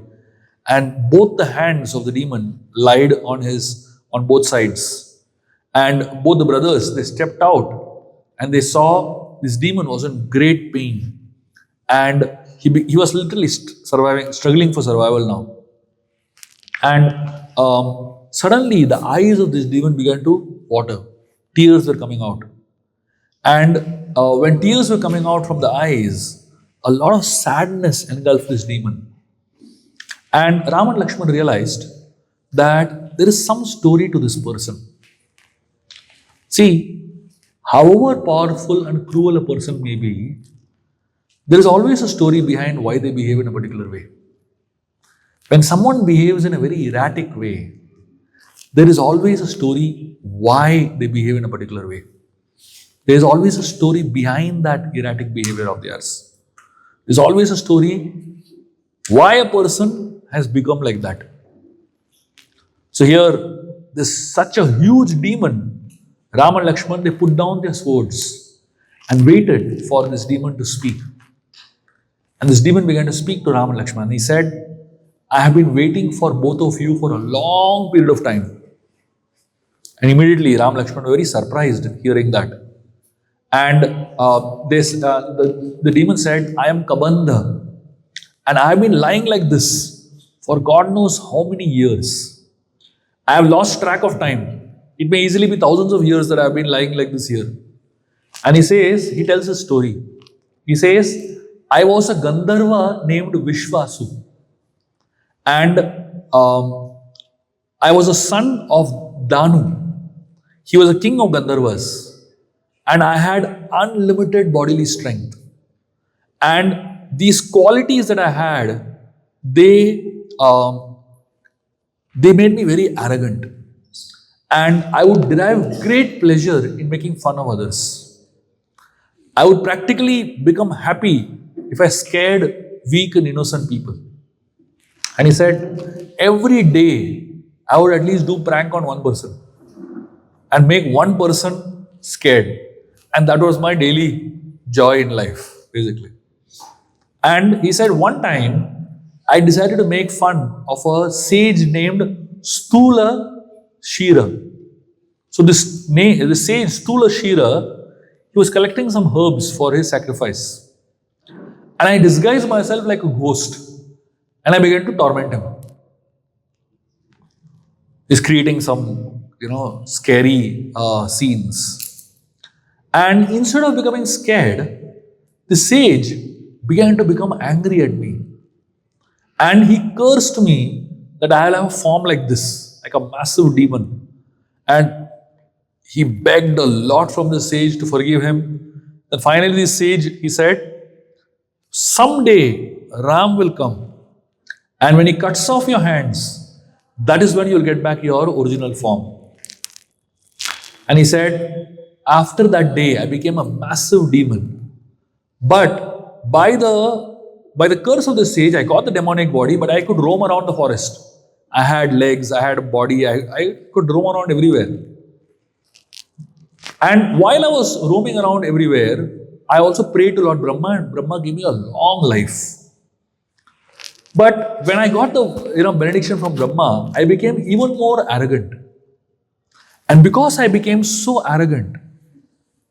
And both the hands of the demon lied on both sides. And both the brothers, they stepped out and they saw this demon was in great pain. And he was literally struggling for survival now. And suddenly the eyes of this demon began to water. Tears were coming out. And when tears were coming out from the eyes, a lot of sadness engulfed this demon. And Ram and Lakshman realized that there is some story to this person. See, however powerful and cruel a person may be, there is always a story behind why they behave in a particular way. When someone behaves in a very erratic way, there is always a story why they behave in a particular way. There is always a story behind that erratic behavior of theirs. There is always a story why a person has become like that. So here, there's such a huge demon. Ram and Lakshman, they put down their swords and waited for this demon to speak. And this demon began to speak to Ram and Lakshman. He said, I have been waiting for both of you for a long period of time. And immediately Ram and Lakshman were very surprised hearing that. And the demon said, I am Kabandha. And I have been lying like this for God knows how many years. I have lost track of time. It may easily be thousands of years that I have been lying like this here. And he tells a story. He says, I was a Gandharva named Vishvasu. And I was a son of Danu. He was a king of Gandharvas. And I had unlimited bodily strength. And these qualities that I had, they made me very arrogant. And I would derive great pleasure in making fun of others. I would practically become happy if I scared weak and innocent people. And he said, every day I would at least do prank on one person and make one person scared. And that was my daily joy in life, basically. And he said, one time I decided to make fun of a sage named Stula Shira. So the sage Stula Shira, he was collecting some herbs for his sacrifice. And I disguised myself like a ghost. And I began to torment him. He's creating some, scary scenes. And instead of becoming scared, the sage began to become angry at me. And he cursed me that I'll have a form like this, like a massive demon. And he begged a lot from the sage to forgive him. Then finally, the sage, he said, someday Ram will come. And when he cuts off your hands, that is when you'll get back your original form. And he said, after that day, I became a massive demon. But by the curse of the sage, I got the demonic body, but I could roam around the forest. I had legs, I had a body, I could roam around everywhere. And while I was roaming around everywhere, I also prayed to Lord Brahma, and Brahma gave me a long life. But when I got the benediction from Brahma, I became even more arrogant. And because I became so arrogant,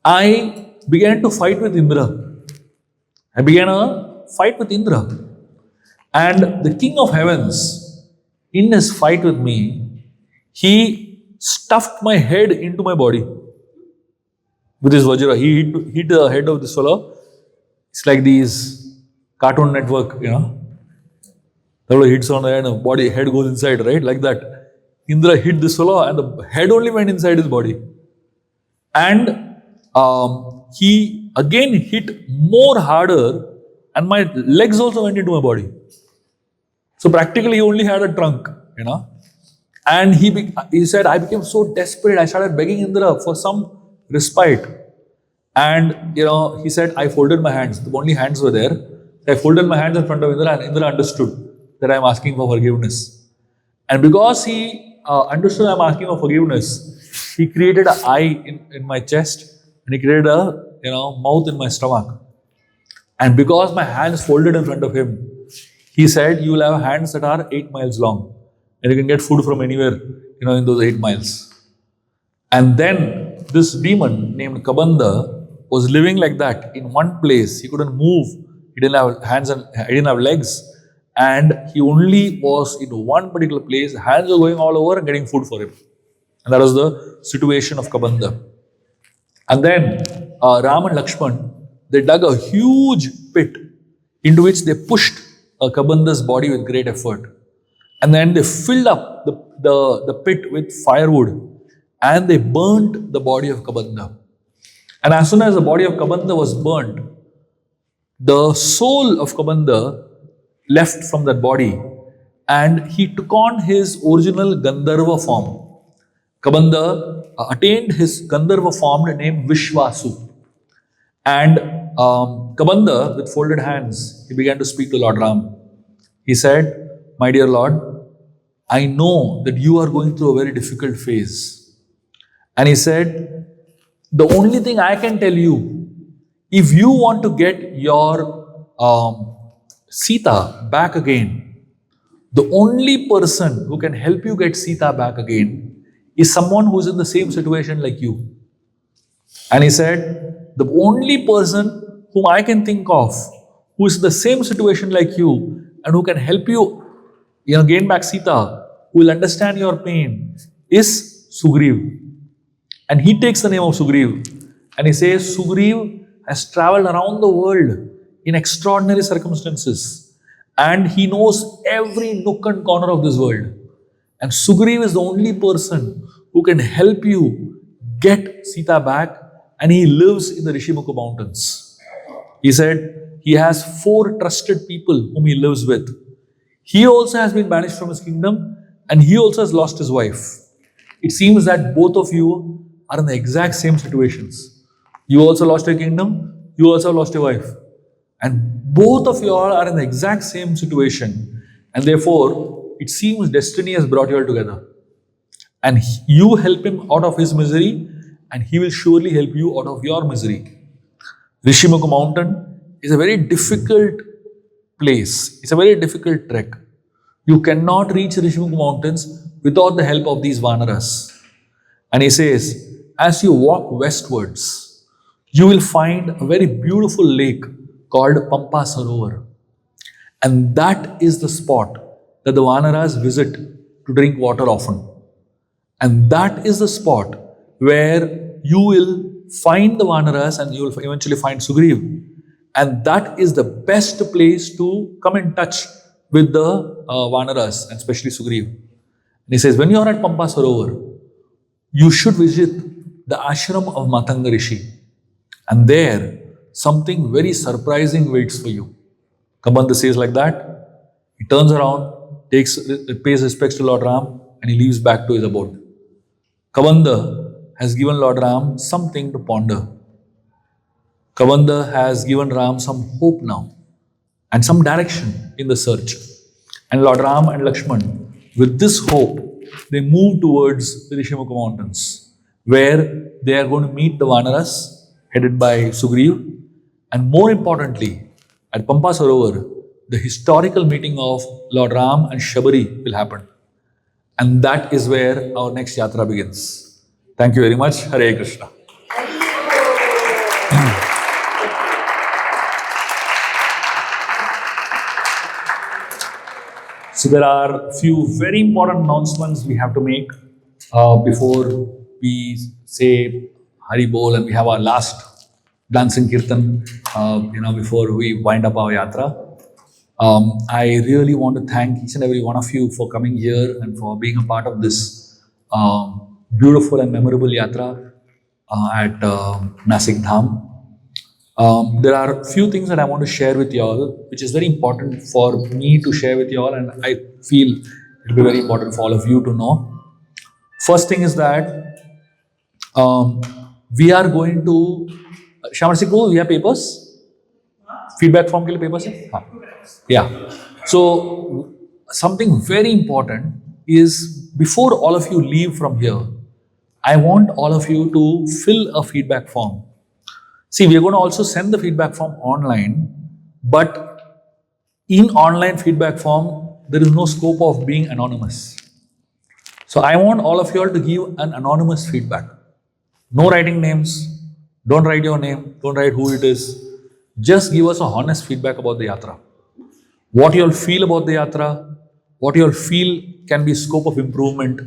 I began to fight with Indra. I began a fight with Indra. And the King of Heavens, in his fight with me, he stuffed my head into my body with his Vajra. He hit the head of this fellow. It's like these Cartoon Network, The fellow hits on the head and the head goes inside, right? Like that. Indra hit this fellow and the head only went inside his body. And he again hit more harder and my legs also went into my body. So practically he only had a trunk, And he said, I became so desperate, I started begging Indra for some respite. And, he said, I folded my hands. The only hands were there. I folded my hands in front of Indra and Indra understood that I'm asking for forgiveness. And because he understood I'm asking for forgiveness, he created an eye in my chest and he created a mouth in my stomach. And because my hands folded in front of him, he said, you will have hands that are 8 miles long and you can get food from anywhere, in those 8 miles. And then this demon named Kabandha was living like that in one place. He couldn't move. He didn't have hands and he didn't have legs. And he only was in one particular place. Hands were going all over and getting food for him. And that was the situation of Kabandha. And then Ram and Lakshman, they dug a huge pit into which they pushed Kabandha's body with great effort. And then they filled up the pit with firewood and they burnt the body of Kabandha. And as soon as the body of Kabandha was burnt, the soul of Kabandha left from that body and he took on his original Gandharva form. Kabandha attained his Gandharva form named Vishvasu. And Kabandha, with folded hands, he began to speak to Lord Ram. He said, my dear Lord, I know that you are going through a very difficult phase. And he said, the only thing I can tell you, if you want to get your Sita back again, the only person who can help you get Sita back again is someone who's in the same situation like you. And he said, the only person whom I can think of who is in the same situation like you and who can help you, gain back Sita, who will understand your pain, is Sugriva. And he takes the name of Sugriva and he says, Sugriva has traveled around the world in extraordinary circumstances and he knows every nook and corner of this world. And Sugriva is the only person who can help you get Sita back, and he lives in the Rishimukha mountains. He said he has 4 trusted people whom he lives with. He also has been banished from his kingdom and he also has lost his wife. It seems that both of you are in the exact same situations. You also lost your kingdom, you also lost your wife. And both of you all are in the exact same situation. And therefore, it seems destiny has brought you all together. And you help him out of his misery and he will surely help you out of your misery. Rishimukha mountain is a very difficult place. It's a very difficult trek. You cannot reach Rishimukha mountains without the help of these Vanaras. And he says, as you walk westwards, you will find a very beautiful lake called Pampa Sarovar. And that is the spot that the Vanaras visit to drink water often. And that is the spot where you will find the Vanaras and you will eventually find Sugriva. And that is the best place to come in touch with the Vanaras, and especially Sugriva. And he says, when you are at Pampa Sarovar, you should visit the ashram of Matanga Rishi. And there, something very surprising waits for you. Kabandha says like that. He turns around, pays respects to Lord Ram, and he leaves back to his abode. Kabandha has given Lord Ram something to ponder. Kabandha has given Ram some hope now and some direction in the search. And Lord Ram and Lakshman, with this hope, they move towards the Rishimukha mountains, where they are going to meet the Vanaras, headed by Sugriva. And more importantly, at Pampa Sarovar, the historical meeting of Lord Ram and Shabari will happen. And that is where our next Yatra begins. Thank you very much. Hare Krishna. So there are a few very important announcements we have to make before we say Hari Bol and we have our last dancing kirtan, before we wind up our yatra. I really want to thank each and every one of you for coming here and for being a part of this beautiful and memorable yatra at Nasik Dham. There are a few things that I want to share with you all, which is very important for me to share with you all, and I feel it will be very important for all of you to know. First thing is that we are going to Shamarsi, we have papers? Feedback form ke liye papers hai? Yeah. So something very important is, before all of you leave from here, I want all of you to fill a feedback form. See, we are going to also send the feedback form online, but in online feedback form, there is no scope of being anonymous. So I want all of you all to give an anonymous feedback. No writing names, don't write your name, don't write who it is. Just give us a honest feedback about the yatra. What you all feel about the yatra, what you all feel can be scope of improvement,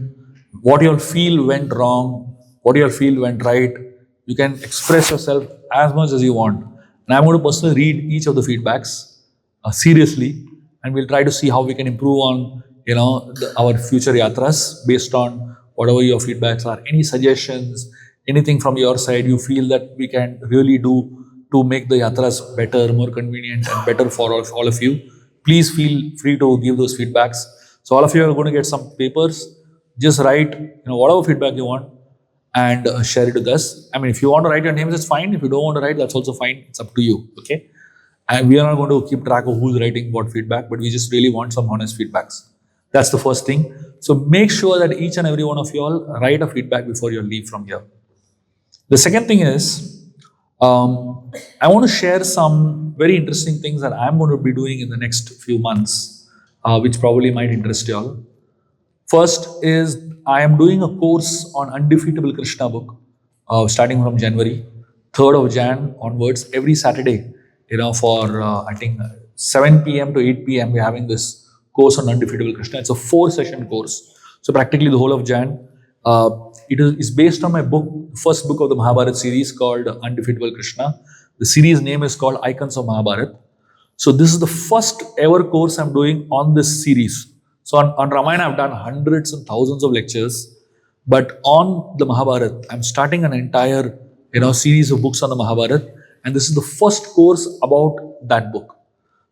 what you all feel went wrong, what you all feel went right. You can express yourself as much as you want. And I'm going to personally read each of the feedbacks seriously, and we'll try to see how we can improve on our future yatras based on whatever your feedbacks are. Any suggestions, anything from your side you feel that we can really do to make the yatras better, more convenient and better for all of you, please feel free to give those feedbacks. So all of you are going to get some papers. Just write whatever feedback you want and share it with us. I mean, if you want to write your names, that's fine. If you don't want to write, that's also fine. It's up to you. Okay. And we are not going to keep track of who's writing what feedback, but we just really want some honest feedbacks. That's the first thing. So make sure that each and every one of you all write a feedback before you leave from here. The second thing is, I want to share some very interesting things that I'm going to be doing in the next few months, which probably might interest you all. First is, I am doing a course on Undefeatable Krishna book, starting from January, 3rd of Jan onwards, every Saturday, for I think 7 p.m. to 8 p.m. we're having this course on Undefeatable Krishna. It's a 4-session course. So practically the whole of Jan. It is based on my book, first book of the Mahabharata series called Undefeatable Krishna. The series name is called Icons of Mahabharata. So this is the first ever course I'm doing on this series. So on Ramayana, I've done hundreds and thousands of lectures, but on the Mahabharata, I'm starting an entire series of books on the Mahabharata, and this is the first course about that book.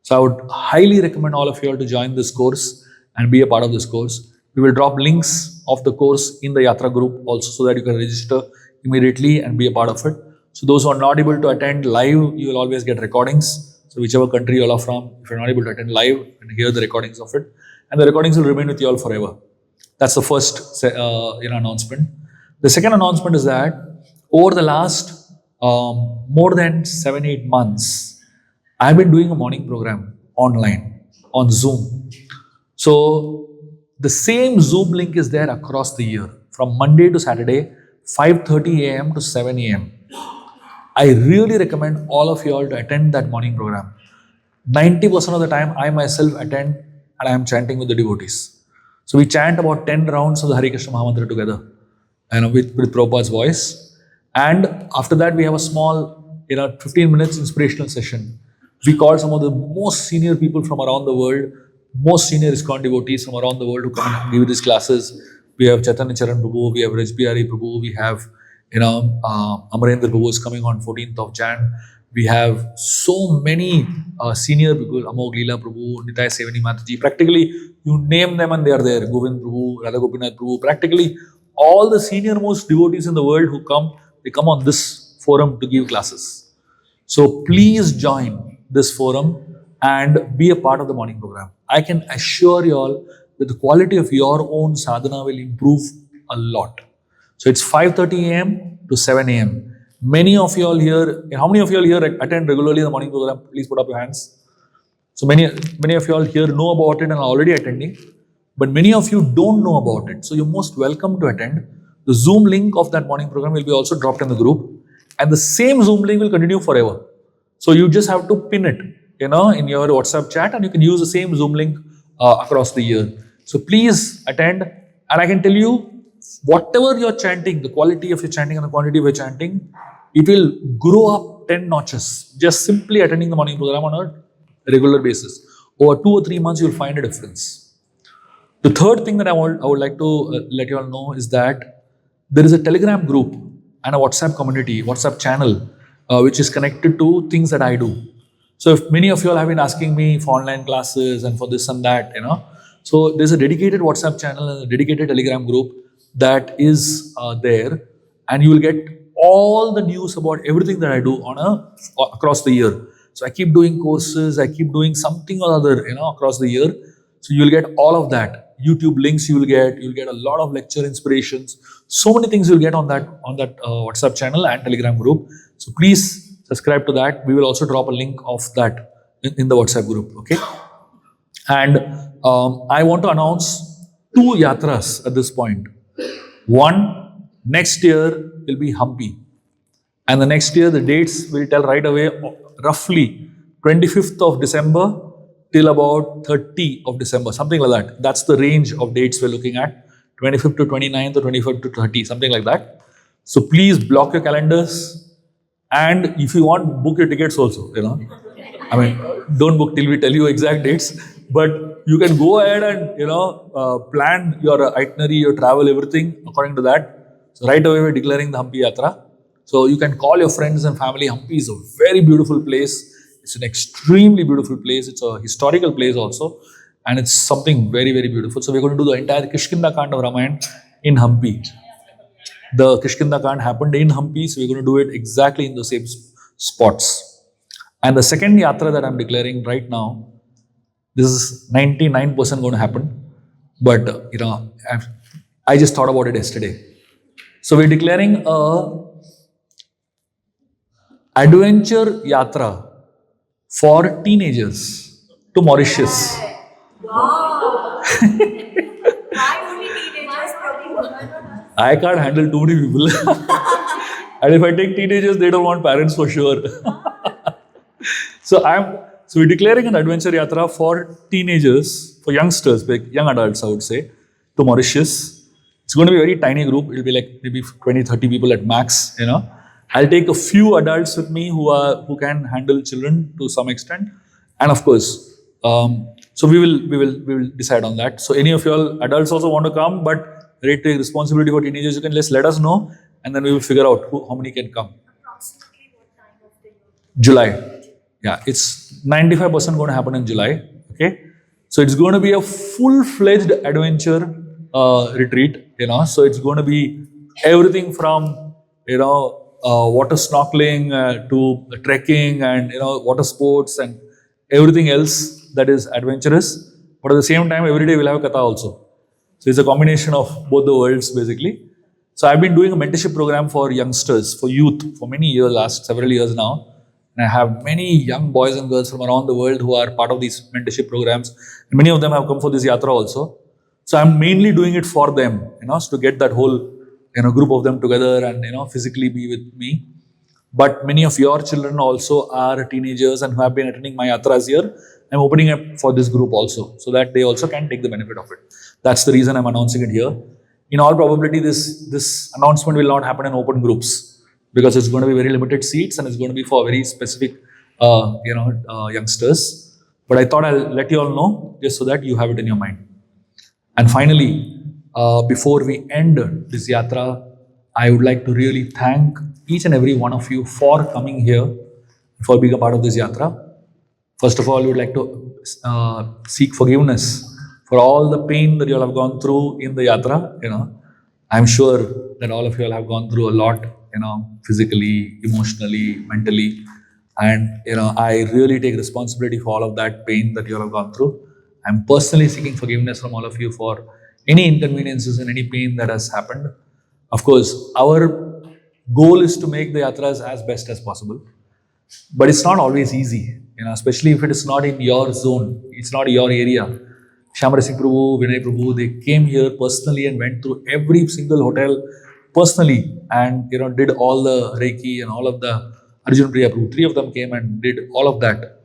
So I would highly recommend all of you all to join this course and be a part of this course. We will drop links of the course in the Yatra group also, so that you can register immediately and be a part of it. So those who are not able to attend live, you will always get recordings. So whichever country you all are from, if you're not able to attend live, and hear the recordings of it, and the recordings will remain with you all forever. That's the first announcement. The second announcement is that over the last more than 7-8 months, I've been doing a morning program online on Zoom. So the same Zoom link is there across the year, from Monday to Saturday, 5:30 a.m. to 7 a.m. I really recommend all of you all to attend that morning program. 90% of the time, I myself attend and I am chanting with the devotees. So we chant about 10 rounds of the Hare Krishna Mahamantra together, with Prabhupada's voice. And after that, we have a small, 15 minutes inspirational session. We call some of the most senior people from around the world, most senior ISKCON devotees from around the world who come and give these classes. We have Chaitanya Charan Prabhu, we have Raj Bihari Prabhu, we have, Amarendra Prabhu is coming on 14th of Jan. We have so many senior people, Amog Leela Prabhu, Nitai Sevani Mataji. Practically, you name them and they are there. Govind Prabhu, Radha Gopinath Prabhu. Practically, all the senior most devotees in the world who come, they come on this forum to give classes. So please join this forum and be a part of the morning program. I can assure you all that the quality of your own sadhana will improve a lot. So it's 5:30 a.m. to 7 a.m. Many of you all here, how many of you all here attend regularly the morning program? Please put up your hands. So many of you all here know about it and are already attending, but many of you don't know about it. So you're most welcome to attend. The Zoom link of that morning program will be also dropped in the group, and the same Zoom link will continue forever. So you just have to pin it, in your WhatsApp chat, and you can use the same Zoom link across the year. So please attend, and I can tell you, whatever you're chanting, the quality of your chanting and the quantity of your chanting, it will grow up 10 notches. Just simply attending the morning program on a regular basis. Over 2 or 3 months, you'll find a difference. The third thing that I would like to let you all know is that there is a Telegram group and a WhatsApp community, WhatsApp channel, which is connected to things that I do. So if many of you all have been asking me for online classes and for this and that, so there's a dedicated WhatsApp channel and a dedicated Telegram group that is there, and you will get all the news about everything that I do across the year. So I keep doing courses, I keep doing something or other, across the year. So you will get all of that. YouTube links you'll get a lot of lecture inspirations. So many things you'll get on that WhatsApp channel and Telegram group. So please subscribe to that. We will also drop a link of that in the WhatsApp group. Okay. And I want to announce 2 yatras at this point. One, next year will be Hampi. And the next year, the dates will tell right away, roughly 25th of December till about 30th of December, something like that. That's the range of dates we're looking at. 25th to 29th or 25th to 30th, something like that. So please block your calendars. And if you want, book your tickets also, I mean, don't book till we tell you exact dates. But you can go ahead and, plan your itinerary, your travel, everything according to that. So right away, we're declaring the Hampi Yatra. So you can call your friends and family. Hampi is a very beautiful place. It's an extremely beautiful place. It's a historical place also. And it's something very, very beautiful. So we're going to do the entire Kishkinda Kand of Ramayan in Hampi. The Kishkinda Kand happened in Hampi. So we're going to do it exactly in the same spots. And the second Yatra that I'm declaring right now, this is 99% going to happen. But, I just thought about it yesterday. So we're declaring a adventure yatra for teenagers to Mauritius. Wow! Why only teenagers, Prabhu? I can't handle too many people. And if I take teenagers, they don't want parents for sure. So we're declaring an adventure yatra for teenagers, for youngsters, young adults, I would say, to Mauritius. It's going to be a very tiny group. It'll be like maybe 20, 30 people at max, I'll take a few adults with me who can handle children to some extent. And of course, so we will decide on that. So any of you all adults also want to come, but ready to take responsibility for teenagers, you can just let us know, and then we will figure out how many can come. Approximately what time of the year? July. Yeah, it's 95% going to happen in July. Okay. So it's going to be a full-fledged adventure retreat, So it's going to be everything from, water snorkeling to trekking and, water sports and everything else that is adventurous. But at the same time, every day we'll have a katha also. So it's a combination of both the worlds, basically. So I've been doing a mentorship program for youngsters, for youth, for many years, last several years now. And I have many young boys and girls from around the world who are part of these mentorship programs. And many of them have come for this yatra also. So I'm mainly doing it for them, so to get that whole, group of them together and, physically be with me. But many of your children also are teenagers and who have been attending my yatras here. I'm opening up for this group also, so that they also can take the benefit of it. That's the reason I'm announcing it here. In all probability, this announcement will not happen in open groups. because it's going to be very limited seats and it's going to be for very specific, youngsters. But I thought I'll let you all know just so that you have it in your mind. And finally, before we end this yatra, I would like to really thank each and every one of you for coming here, for being a part of this yatra. First of all, we would like to seek forgiveness for all the pain that you all have gone through in the yatra. I'm sure that all of you all have gone through a lot, physically, emotionally, mentally. And, I really take responsibility for all of that pain that you all have gone through. I'm personally seeking forgiveness from all of you for any inconveniences and any pain that has happened. Of course, our goal is to make the yatras as best as possible. But it's not always easy, especially if it is not in your zone, it's not your area. Shamrasik Prabhu, Vinay Prabhu, they came here personally and went through every single hotel personally and did all the Reiki and all of the Arjun Priya Prabhu. 3 of them came and did all of that.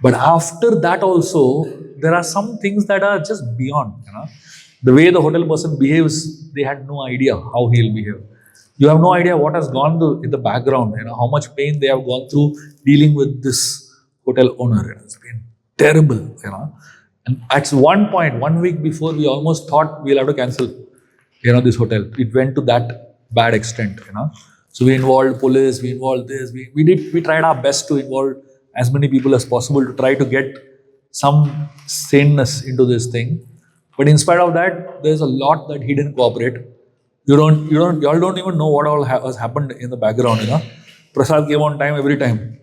But after that also, there are some things that are just beyond. The way the hotel person behaves, they had no idea how he'll behave. You have no idea what has gone in the background, how much pain they have gone through dealing with this hotel owner. It's been terrible, And at one point, 1 week before, we almost thought we'll have to cancel, this hotel. It went to that bad extent, So we involved police, we involved this, we tried our best to involve as many people as possible to try to get some saneness into this thing. But in spite of that, there's a lot that he didn't cooperate. You all don't even know what all has happened in the background, Prasad came on time every time.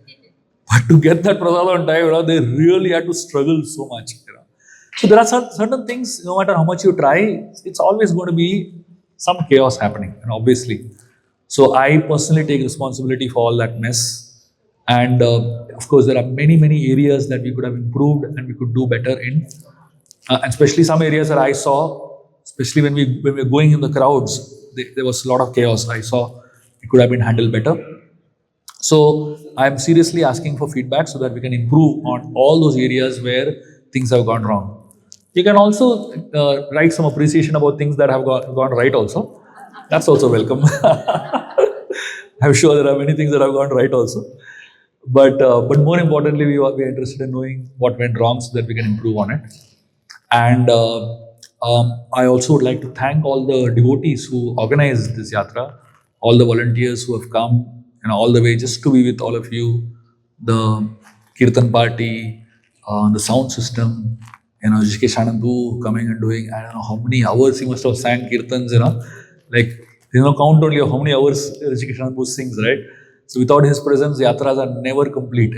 But to get that Prasad on time, they really had to struggle so much, So there are certain things, no matter how much you try, it's always going to be some chaos happening, obviously. So I personally take responsibility for all that mess. And of course, there are many, many areas that we could have improved and we could do better in. And especially some areas that I saw, especially when we were going in the crowds, there was a lot of chaos. I saw it could have been handled better. So I'm seriously asking for feedback so that we can improve on all those areas where things have gone wrong. You can also write some appreciation about things that have gone right also. That's also welcome. I'm sure there are many things that have gone right also. But more importantly, we are interested in knowing what went wrong so that we can improve on it. And I also would like to thank all the devotees who organized this yatra, all the volunteers who have come, all the way just to be with all of you, the kirtan party, the sound system, Jishke Shanandu coming and doing, I don't know how many hours he must have sang kirtans, like, count only of how many hours Jishke Shanandu sings, right? So without his presence, yatras are never complete,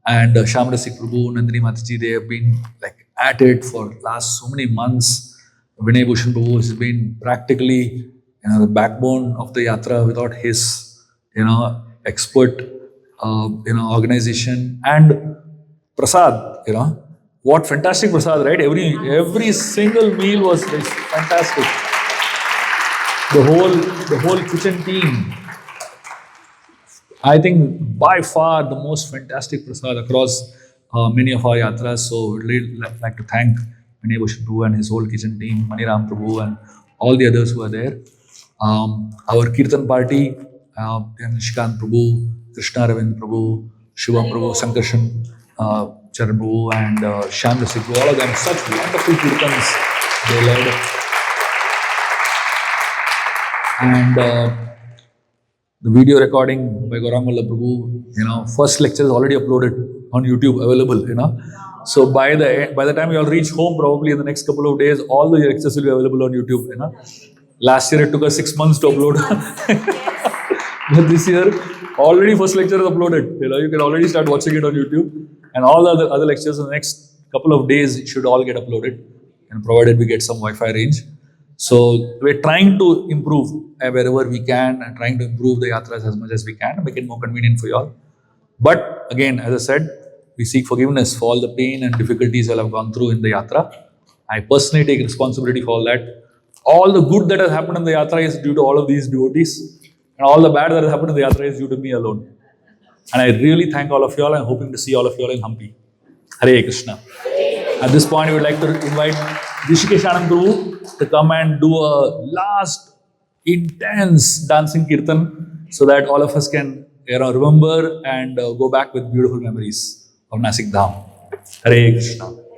And Shamrasik Prabhu, Nandini Mataji, they have been like at it for last so many months. Vinay Bhushan Prabhu has been practically, the backbone of the yatra. Without his, expert, organization and Prasad, what fantastic Prasad, right? Every single meal was fantastic. The whole kitchen team. I think by far the most fantastic Prasad across many of our yatras. So I'd really like to thank Vinay Bhushan Prabhu and his whole kitchen team, Mani Ram Prabhu and all the others who are there. Our Kirtan party, Nishikant Prabhu, Krishna Ravind Prabhu, Shubham Prabhu, Sankarshan Charan Prabhu and Shamrasik Prabhu, all of them, such wonderful Kirtans they led. And the video recording by Gaurang Vallabh Prabhu, first lecture is already uploaded on YouTube, available, So by the time you all reach home, probably in the next couple of days, all the lectures will be available on YouTube, Last year it took us 6 months to upload. But this year, already first lecture is uploaded. You can already start watching it on YouTube. And all the other lectures in the next couple of days should all get uploaded, and provided we get some Wi-Fi range. So we're trying to improve wherever we can and trying to improve the yatras as much as we can and make it more convenient for you all. But again, as I said, we seek forgiveness for all the pain and difficulties I have gone through in the yatra. I personally take responsibility for all that. All the good that has happened in the yatra is due to all of these devotees, and all the bad that has happened in the yatra is due to me alone. And I really thank all of you all. I'm hoping to see all of you all in Hampi. Hare Krishna. At this point, we would like to invite Rishikesh Anand Prabhu to come and do a last intense dancing kirtan. so that all of us can remember and go back with beautiful memories of Nasik Dham. Hare Krishna.